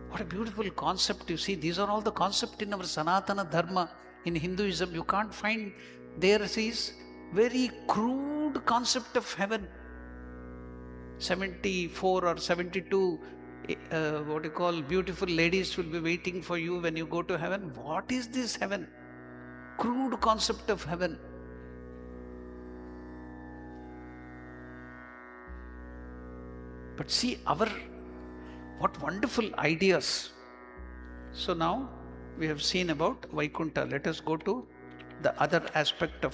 What a beautiful concept, you see. These are all the concepts in our Sanatana Dharma. In Hinduism, you can't find. There is very crude concept of heaven. 74 or 72 beautiful ladies will be waiting for you when you go to heaven. What is this heaven? Crude concept of heaven. But see what wonderful ideas. So now we have seen about Vaikuntha. Let us go to the other aspect of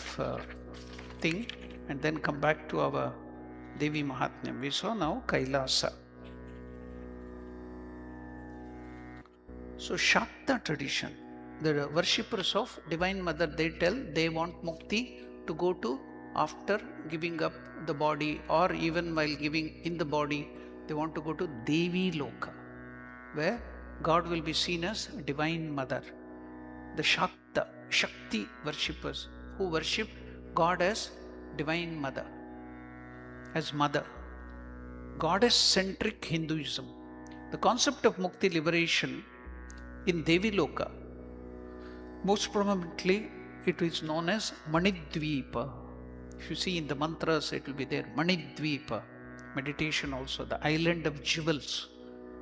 thing and then come back to our Devi Mahatmyam. We saw now Kailasa. So Shakta tradition, the worshippers of Divine Mother, they tell they want Mukti to go to after giving up the body, or even while giving in the body, they want to go to Devi Loka, where God will be seen as Divine Mother. The Shakta, Shakti worshippers who worship God as Divine Mother, as Mother. Goddess-centric Hinduism. The concept of Mukti, liberation, in Devi Loka, most prominently it is known as Manidvipa. If you see in the mantras, it will be there, Manidvipa. Meditation also, the island of jewels,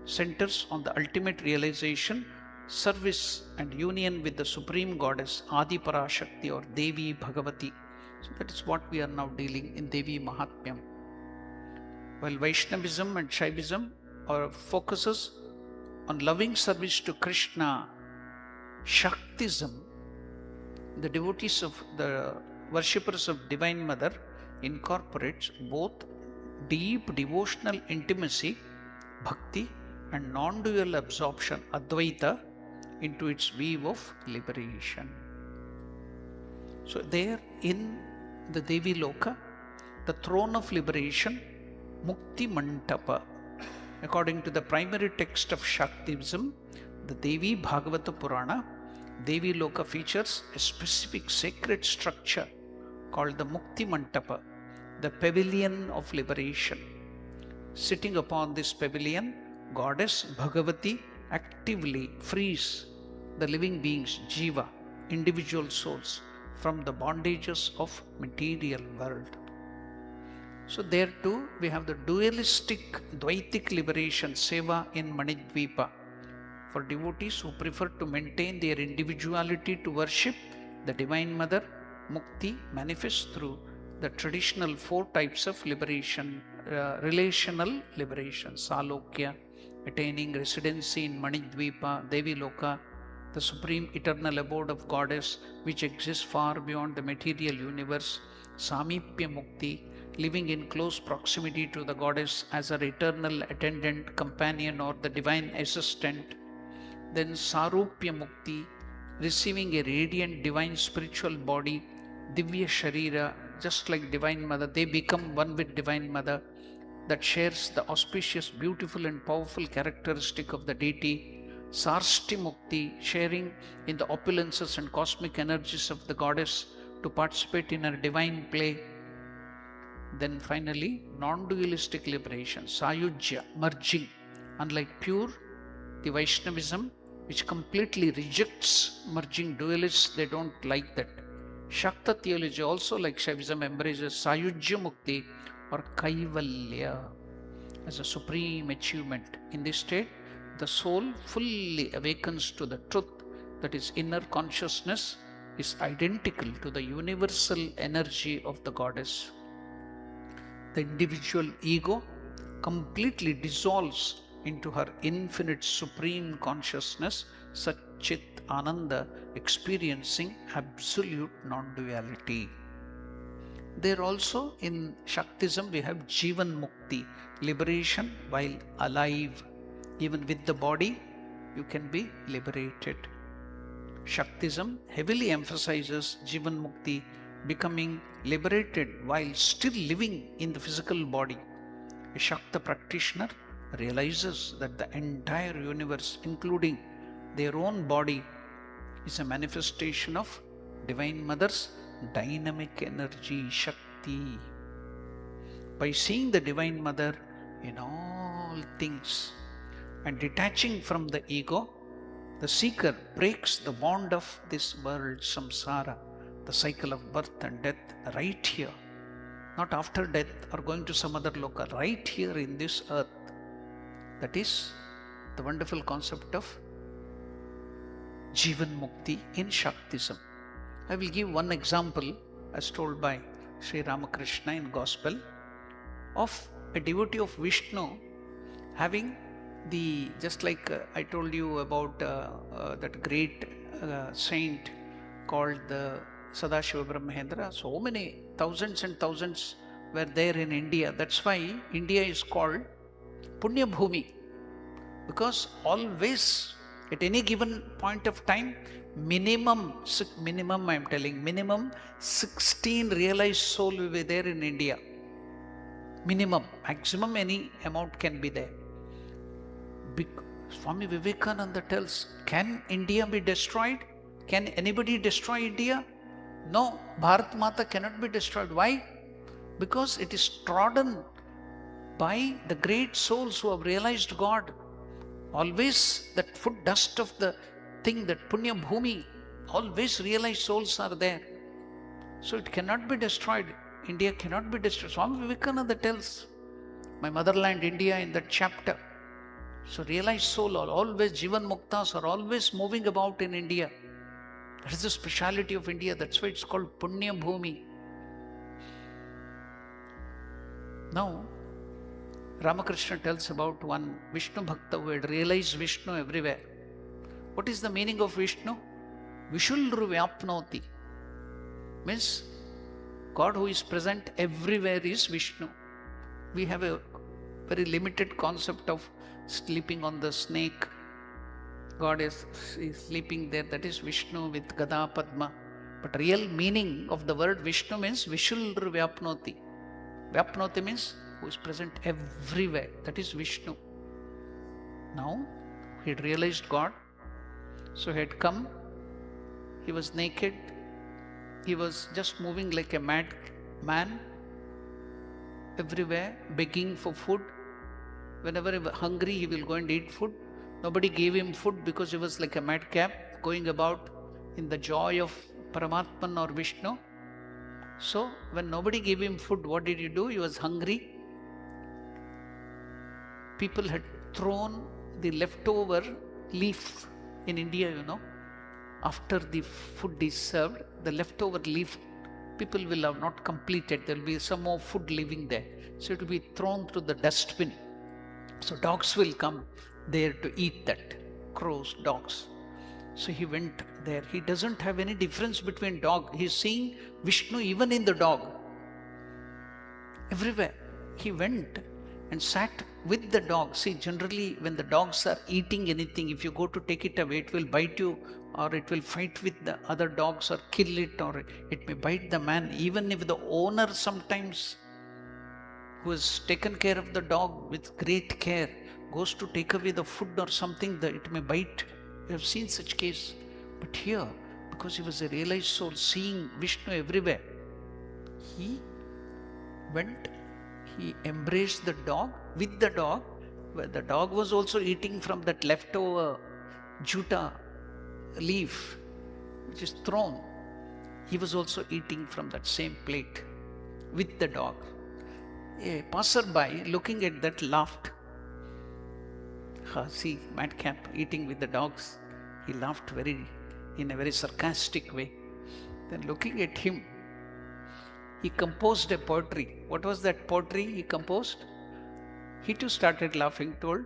centers on the ultimate realization, service and union with the Supreme Goddess, Adi Parashakti or Devi Bhagavati. So that is what we are now dealing in Devi Mahatmyam. While Vaishnavism and Shaivism focuses on loving service to Krishna, Shaktism, the devotees of the worshippers of Divine Mother, incorporates both deep devotional intimacy, bhakti, and non-dual absorption, Advaita, into its weave of liberation. So there in the Devi Loka, the throne of liberation, Mukti Mantapa. According to the primary text of Shaktivism, the Devi Bhagavata Purana, Devi Loka features a specific sacred structure called the Mukti Mantapa, the pavilion of liberation. Sitting upon this pavilion, Goddess Bhagavati actively frees the living beings, Jiva, individual souls, from the bondages of material world. So there too we have the dualistic Dvaitic liberation, Seva in Manidvipa, for devotees who prefer to maintain their individuality to worship the Divine Mother. Mukti manifests through the traditional 4 types of liberation, relational liberation, Salokya, attaining residency in Manidvipa, Devi Loka, the supreme eternal abode of Goddess which exists far beyond the material universe, Samipya Mukti, living in close proximity to the Goddess as her eternal attendant, companion or the divine assistant. Then Sarupya Mukti, receiving a radiant divine spiritual body, Divya Sharira, just like Divine Mother, they become one with Divine Mother, that shares the auspicious, beautiful and powerful characteristic of the deity. Sarsti Mukti, sharing in the opulences and cosmic energies of the Goddess to participate in her divine play. Then finally, non-dualistic liberation, Sayujya, merging. Unlike pure, the Vaishnavism, which completely rejects merging dualists, they don't like that. Shakta theology also, like Shaivism, embraces Sayujya Mukti or Kaivalya as a supreme achievement. In this state, the soul fully awakens to the truth that its inner consciousness is identical to the universal energy of the Goddess. The individual ego completely dissolves into her infinite supreme consciousness, Satchit Ananda, experiencing absolute non-duality. There also in Shaktism we have Jivan Mukti, liberation while alive. Even with the body, you can be liberated. Shaktism heavily emphasizes Jivan Mukti, becoming liberated while still living in the physical body. A Shakta practitioner realizes that the entire universe, including their own body, is a manifestation of Divine Mother's dynamic energy, Shakti. By seeing the Divine Mother in all things and detaching from the ego, the seeker breaks the bond of this world, samsara, the cycle of birth and death, right here. Not after death or going to some other loka, right here in this earth. That is the wonderful concept of Jivan Mukti in Shaktism. I will give one example as told by Sri Ramakrishna in Gospel of a devotee of Vishnu having the, just like I told you about that great saint called the Sadashiva Brahmahendra. So many thousands and thousands were there in India. That's why India is called Punya Bhumi, because always at any given point of time, minimum I am telling, minimum 16 realized soul will be there in India. Minimum, maximum any amount can be there. Swami Vivekananda tells, can India be destroyed? Can anybody destroy India? No, Bharat Mata cannot be destroyed. Why? Because it is trodden by the great souls who have realized God. Always that foot dust of the thing, that Punya Bhumi, always realized souls are there. So it cannot be destroyed. India cannot be destroyed. Swami Vivekananda tells, my motherland India, in that chapter. So realized soul are always, Jivan Muktas are always moving about in India. That is the speciality of India. That's why it's called Punya Bhumi. Now, Ramakrishna tells about one Vishnu Bhakta who had realized Vishnu everywhere. What is the meaning of Vishnu? Vishulru Vyapnoti. Means God who is present everywhere is Vishnu. We have a very limited concept of sleeping on the snake. God is sleeping there. That is Vishnu with Gada Padma. But real meaning of the word Vishnu means Vishulr Vyapnoti. Vyapnoti means who is present everywhere. That is Vishnu. Now he had realized God. So he had come. He was naked. He was just moving like a mad man everywhere, begging for food. Whenever he was hungry, he will go and eat food. Nobody gave him food because he was like a madcap, going about in the joy of Paramatman or Vishnu. So when nobody gave him food, what did he do? He was hungry. People had thrown the leftover leaf in India, after the food is served, the leftover leaf, people will have not completed. There will be some more food living there. So it will be thrown to the dustbin. So dogs will come there to eat that. Crows, dogs. So he went there. He doesn't have any difference between dog. He's seeing Vishnu even in the dog. Everywhere. He went and sat with the dog. See, generally when the dogs are eating anything, if you go to take it away, it will bite you, or it will fight with the other dogs or kill it, or it may bite the man. Even if the owner sometimes, who has taken care of the dog with great care, goes to take away the food or something, that it may bite. We have seen such case. But here, because he was a realized soul, seeing Vishnu everywhere, he went, he embraced the dog, with the dog, where the dog was also eating from that leftover juta leaf, which is thrown. He was also eating from that same plate with the dog. A passerby looking at that laughed. See, madcap eating with the dogs. He laughed in a very sarcastic way. Then looking at him, he composed a poetry. What was that poetry he composed? He too started laughing, told,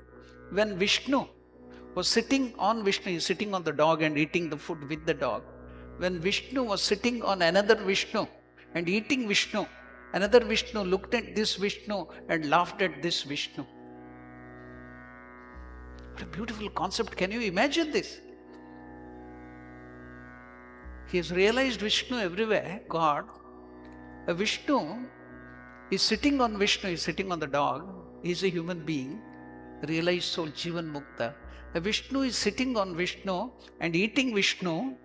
when Vishnu was sitting on Vishnu, he is sitting on the dog and eating the food with the dog. When Vishnu was sitting on another Vishnu and eating Vishnu, another Vishnu looked at this Vishnu and laughed at this Vishnu. What a beautiful concept. Can you imagine this? He has realized Vishnu everywhere, God. A Vishnu is sitting on Vishnu, is sitting on the dog. He is a human being, realized soul, Jivan Mukta. A Vishnu is sitting on Vishnu and eating Vishnu.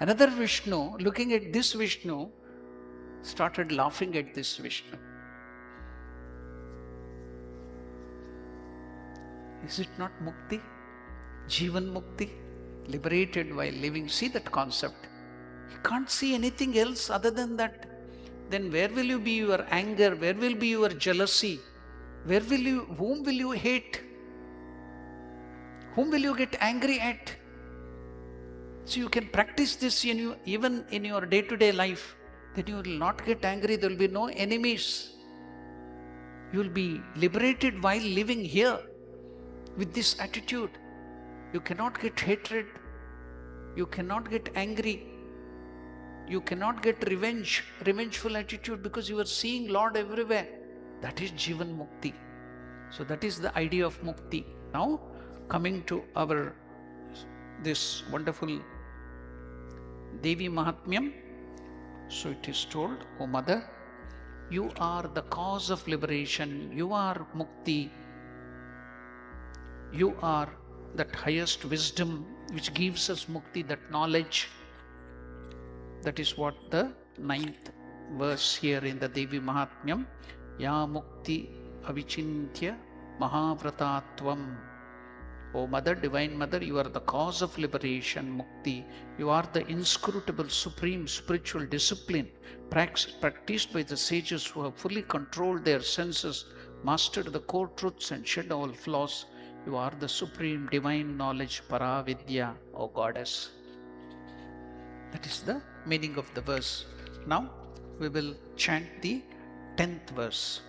Another Vishnu, looking at this Vishnu, started laughing at this Vishnu. Is it not Mukti? Jivan Mukti? Liberated while living. See that concept. You can't see anything else other than that. Then where will you be your anger? Where will be your jealousy? Whom will you hate? Whom will you get angry at? So you can practice this even in your day-to-day life. Then you will not get angry. There will be no enemies. You will be liberated while living here with this attitude. You cannot get hatred. You cannot get angry. You cannot get revengeful attitude, because you are seeing Lord everywhere. That is Jivan Mukti. So that is the idea of Mukti. Now coming to this wonderful Devi Mahatmyam. So it is told, O Mother, you are the cause of liberation. You are Mukti. You are that highest wisdom which gives us Mukti, that knowledge. That is what the 9th verse here in the Devi Mahatmyam. Ya Mukti Avichintya Mahavratatvam. O Mother, Divine Mother, you are the cause of liberation, Mukti. You are the inscrutable, supreme spiritual discipline practiced by the sages who have fully controlled their senses, mastered the core truths and shed all flaws. You are the supreme divine knowledge, Paravidya, O Goddess. That is the meaning of the verse. Now we will chant the 10th verse.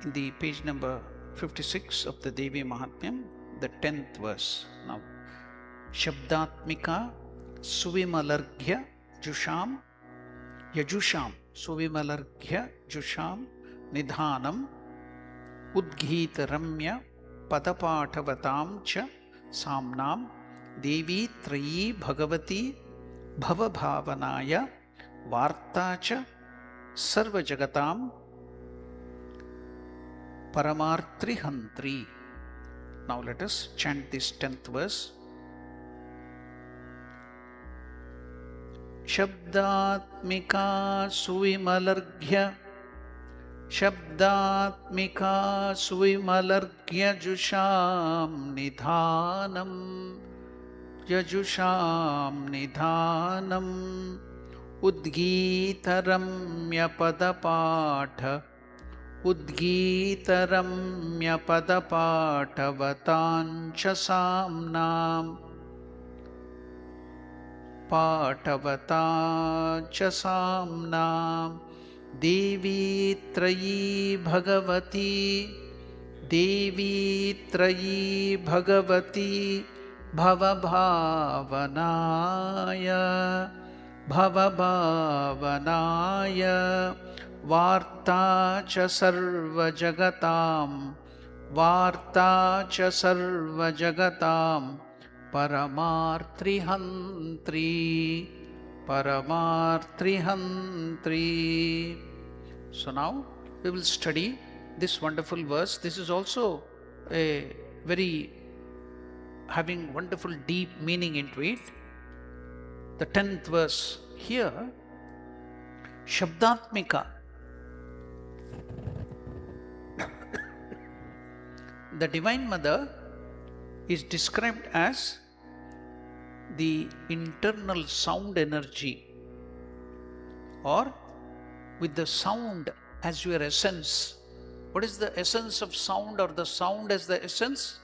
In the page number 56 of the Devi Mahatmyam, the 10th verse. Now, Shabdatmika Suvimalarghya Jusham, Yajusham, Suvimalarghya Jusham Nidhanam Udghita Ramya Padapatavatam Cha Samnam Devi Trayi Bhagavati Bhavabhavanaya Vartacha Sarva Jagatam Paramartrihantri. Now let us chant this 10th verse. Shabdatmika Suvimalarghya Shabdatmika Suvimalarghya Jusham Nidhanam Yajusham Nidhanam Udgitaramya Padapatha Udgitaramya Padapatavatancha Samnam Patavatancha Samnam Devi Trayi Bhagavati Devi Trayi Bhagavati Bhavabhavanaya Bhavabhavanaya Vartacha Sarva Jagatam Vartacha Sarva Jagatam Paramartrihantri Paramartrihantri. So now we will study this wonderful verse. This is also a very having wonderful deep meaning into it. The 10th verse here, Shabdatmika. The Divine Mother is described as the internal sound energy, or with the sound as your essence. What is the essence of sound, or the sound as the essence?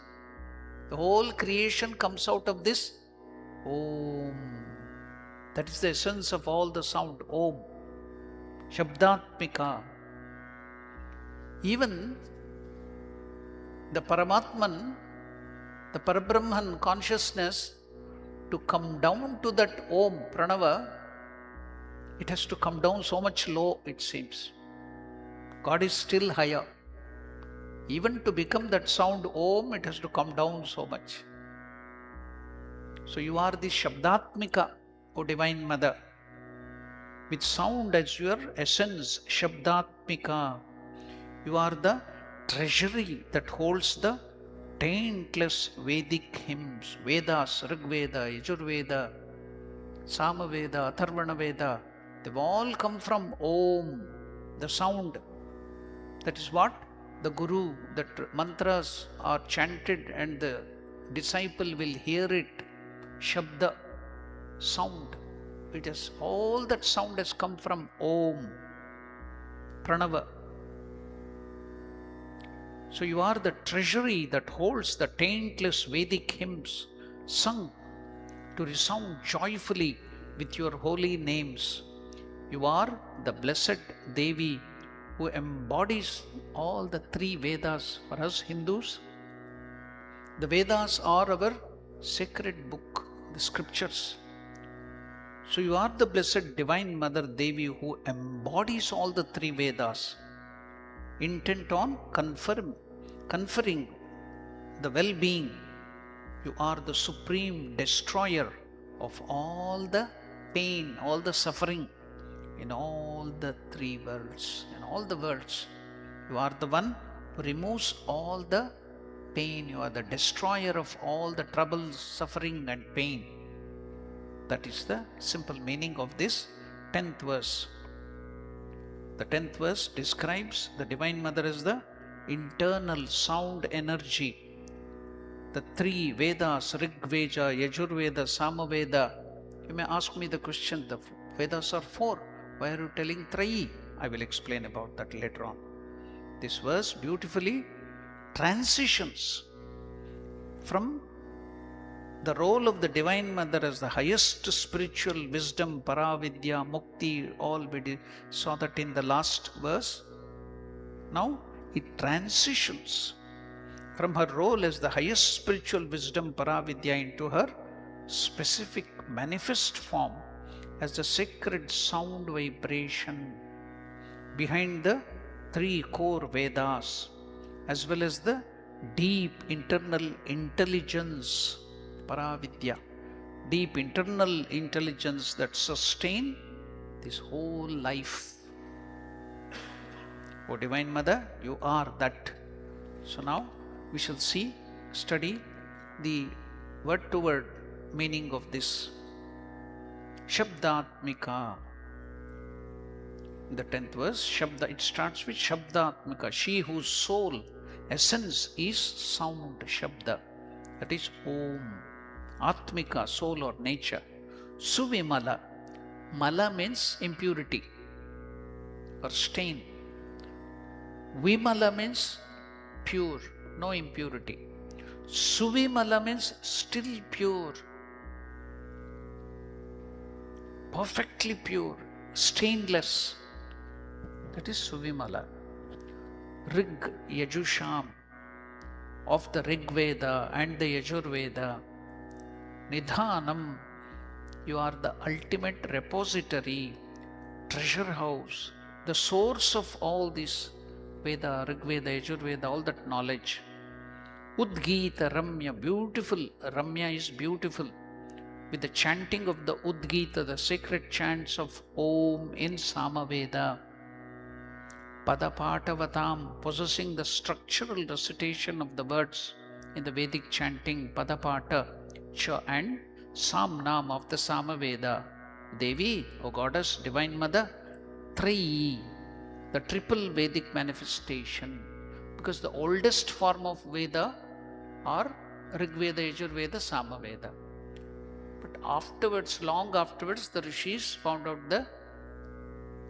The whole creation comes out of this Om. That is the essence of all the sound, Om. Shabdatmika. Even the Paramatman, the Parabrahman consciousness, to come down to that Om, Pranava, it has to come down so much low, it seems. God is still higher. Even to become that sound Om, it has to come down so much. So you are the Shabdatmika, O Divine Mother, with sound as your essence, Shabdatmika. You are the treasury that holds the taintless Vedic hymns, Vedas, Rigveda, Yajurveda, Samaveda, Atharvana Veda. They've all come from Om, the sound. That is what the Guru, that mantras are chanted and the disciple will hear it. Shabda, sound. It is all that sound has come from Om, Pranava. So you are the treasury that holds the taintless Vedic hymns sung to resound joyfully with your holy names. You are the blessed Devi who embodies all the 3 Vedas. For us Hindus, the Vedas are our sacred book, the scriptures. So you are the blessed Divine Mother Devi who embodies all the 3 Vedas, intent on conferring the well-being. You are the supreme destroyer of all the pain, all the suffering in all the 3 worlds. In all the worlds, you are the one who removes all the pain. You are the destroyer of all the troubles, suffering and pain. That is the simple meaning of this 10th verse. The 10th verse describes the Divine Mother as the internal sound energy. The 3 Vedas, Rig Veda, Yajurveda, Samaveda. You may ask me the question, the Vedas are 4. Why are you telling 3? I will explain about that later on. This verse beautifully transitions from the role of the Divine Mother as the highest spiritual wisdom, Paravidya, Mukti, all we saw that in the last verse. Now it transitions from her role as the highest spiritual wisdom, Paravidya, into her specific manifest form as the sacred sound vibration behind the three core Vedas, as well as the deep internal intelligence, Paravidya, deep internal intelligence that sustain this whole life. O Divine Mother, you are that. So now we shall study the word-to-word meaning of this. Shabdatmika. The 10th verse, Shabda, it starts with Shabdatmika, she whose soul, essence is sound, Shabda, that is Om. Atmika, soul or nature. Suvimala, Mala means impurity or stain. Vimala means pure, no impurity. Suvimala means still pure, perfectly pure, stainless. That is Suvimala. Rig Yajusham, of the Rig Veda and the Yajur Veda. Nidhanam, you are the ultimate repository, treasure house, the source of all this Veda, Rig Veda, Yajur Veda, all that knowledge. Udgita Ramya, beautiful. Ramya is beautiful. With the chanting of the Udgita, the sacred chants of Om in Samaveda. Padapatavatam, possessing the structural recitation of the words in the Vedic chanting, Padapata, Cha, and Samnam of the Samaveda. Devi, O Goddess, Divine Mother, Tri, the triple Vedic manifestation. Because the oldest form of Veda are Rig Veda, Yajur Veda, Samaveda. But afterwards, long afterwards, the rishis found out the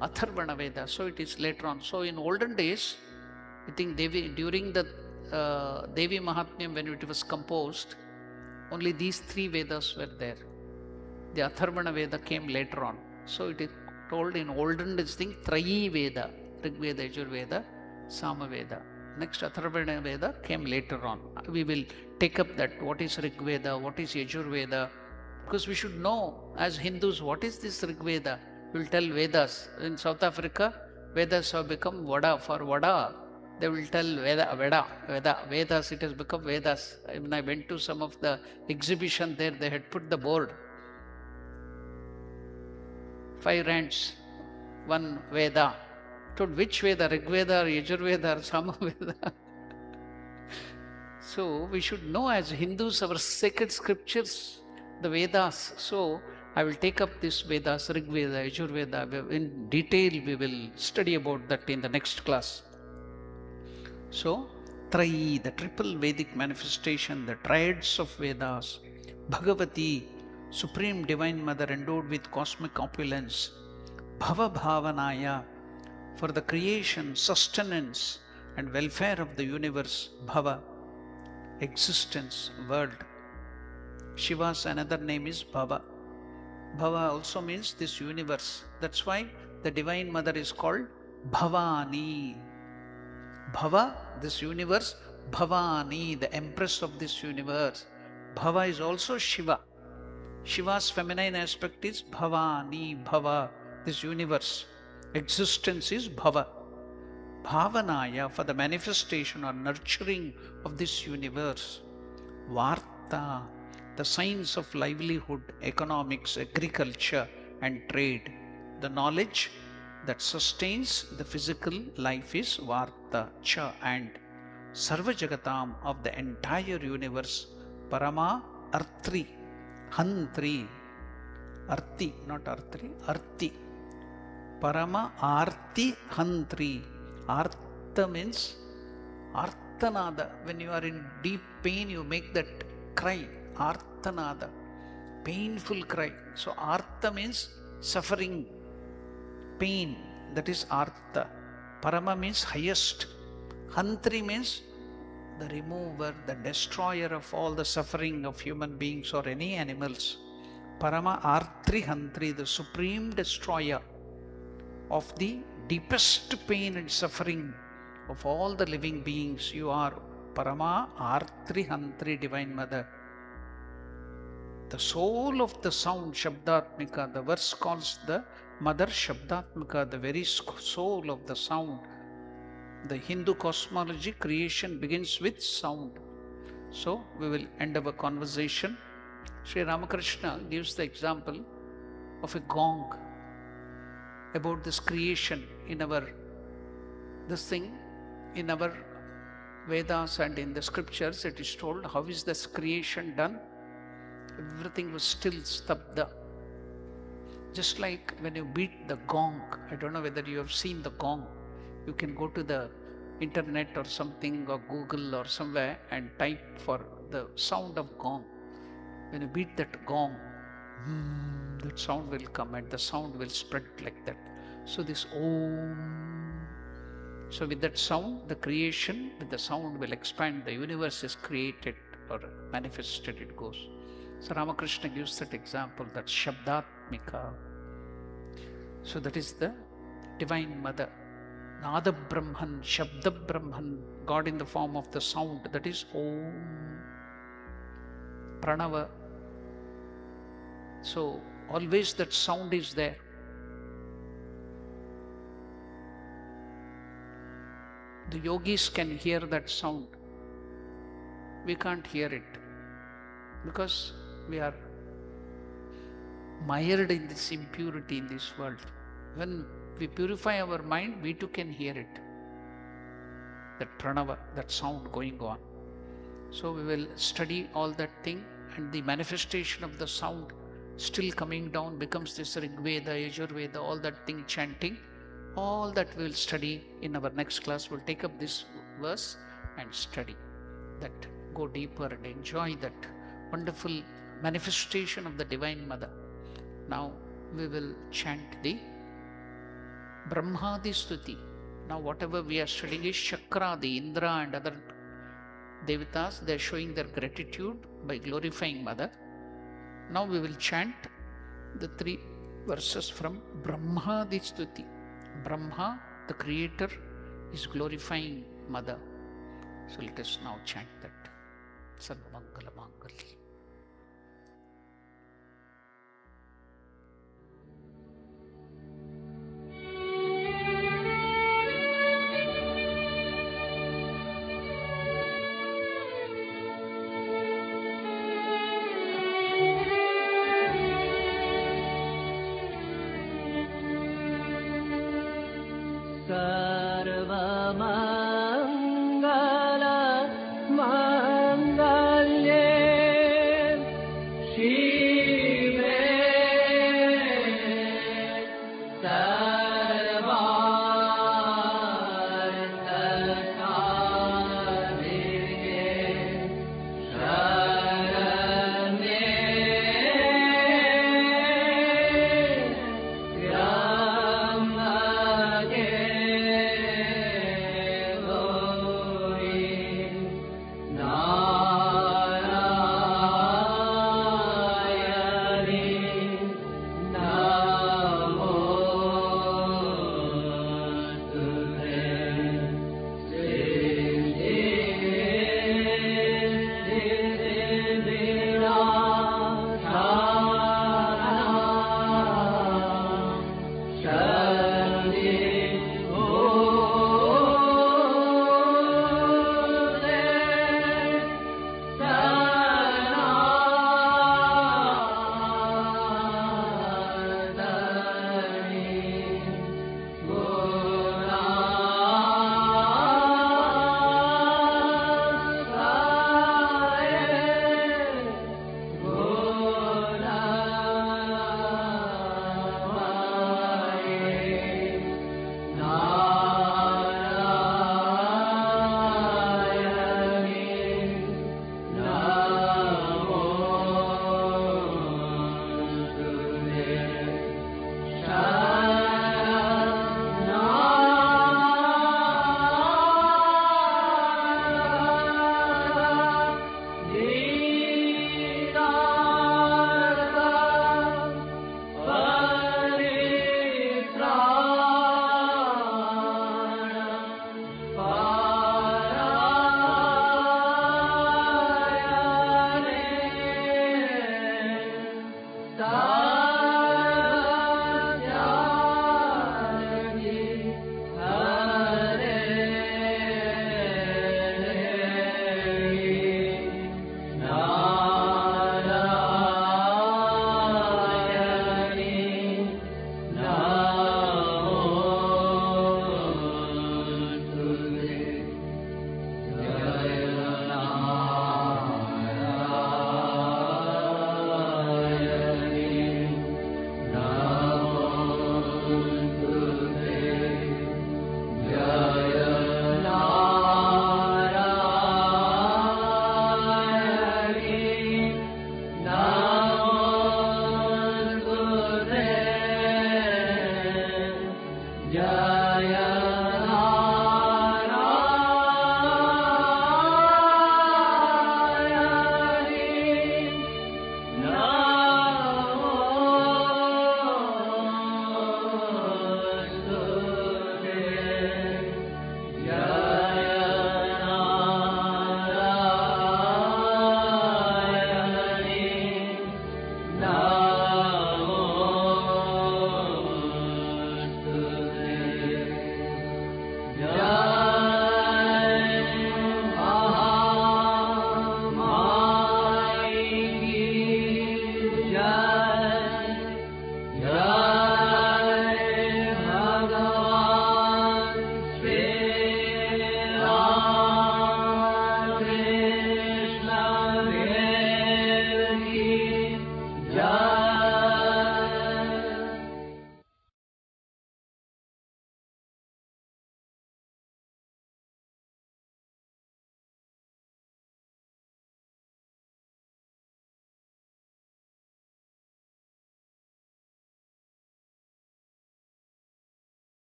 Atharvana Veda, so it is later on. So in olden days, I think Devi, during the Devi Mahatmyam, when it was composed, only these three Vedas were there. The Atharvana Veda came later on. So it is told in olden days, thing, Trayi Veda, Rig Veda, Yajur Veda, Sama Veda. Next Atharvana Veda came later on. We will take up that, what is Rig Veda, what is Yajur Veda, because we should know as Hindus, what is this Rig Veda? We will tell Vedas. In South Africa, Vedas have become Vada. For Vada, they will tell Vedas, it has become Vedas. When I went to some of the exhibition there, they had put the board. 5 rands, 1 Veda. Told which Veda, Rig Veda, or Yajur Veda, or Sama Veda. So we should know as Hindus our sacred scriptures, the Vedas. So I will take up this Vedas, Rig Veda, Yajur Veda. In detail we will study about that in the next class. So, Trayi, the triple Vedic manifestation, the triads of Vedas. Bhagavati, Supreme Divine Mother endowed with cosmic opulence. Bhava Bhavanaya, for the creation, sustenance and welfare of the universe. Bhava, existence, world. Shiva's another name is Bhava. Bhava also means this universe. That's why the Divine Mother is called Bhavani. Bhava, this universe. Bhavani, the empress of this universe. Bhava is also Shiva. Shiva's feminine aspect is Bhavani, Bhava, this universe. Existence is Bhava. Bhavanaya, for the manifestation or nurturing of this universe. Varta, the signs of livelihood, economics, agriculture and trade. The knowledge that sustains the physical life is Varta, Cha, and Sarva Jagatam, of the entire universe. Parama Artri, Hantri, Arti, not Artri, Arti. Parama Arti Hantri. Artha means Arthanada. When you are in deep pain, you make that cry. Arthanada, painful cry. So Artha means suffering, pain. That is Artha. Parama means highest. Hantri means the remover, the destroyer of all the suffering of human beings or any animals. Parama Artri Hantri, the supreme destroyer of the deepest pain and suffering of all the living beings. You are Parama Artri Hantri, Divine Mother. The soul of the sound, Shabdatmika, the verse calls the mother Shabdatmika, the very soul of the sound. The Hindu cosmology, creation begins with sound. So we will end our conversation. Sri Ramakrishna gives the example of a gong about this creation in our Vedas and in the scriptures. It is told how is this creation done. Everything was still, stabda. Just like when you beat the gong, I don't know whether you have seen the gong. You can go to the internet or something, or Google or somewhere, and type for the sound of gong. When you beat that gong, that sound will come and the sound will spread like that. So this Om. So with that sound, the creation with the sound will expand. The universe is created or manifested, it goes. So Ramakrishna gives that example, that Shabdatmika. So that is the Divine Mother. Nada Brahman, Shabda Brahman, God in the form of the sound, that is Om. Pranava. So always that sound is there. The yogis can hear that sound. We can't hear it because we are mired in this impurity in this world. When we purify our mind, we too can hear it. That pranava, that sound going on. So we will study all that thing, and the manifestation of the sound still coming down becomes this Rigveda, Yajurveda, all that thing chanting. All that we will study in our next class. We'll take up this verse and study that, go deeper and enjoy that wonderful manifestation of the Divine Mother. Now we will chant the Brahmadi Stuti. Now whatever we are studying is Chakra, the Indra and other Devatas. They are showing their gratitude by glorifying Mother. Now we will chant the 3 verses from Brahmadi Stuti. Brahma, the creator, is glorifying Mother. So let us now chant that. Sarvamangala Mangali.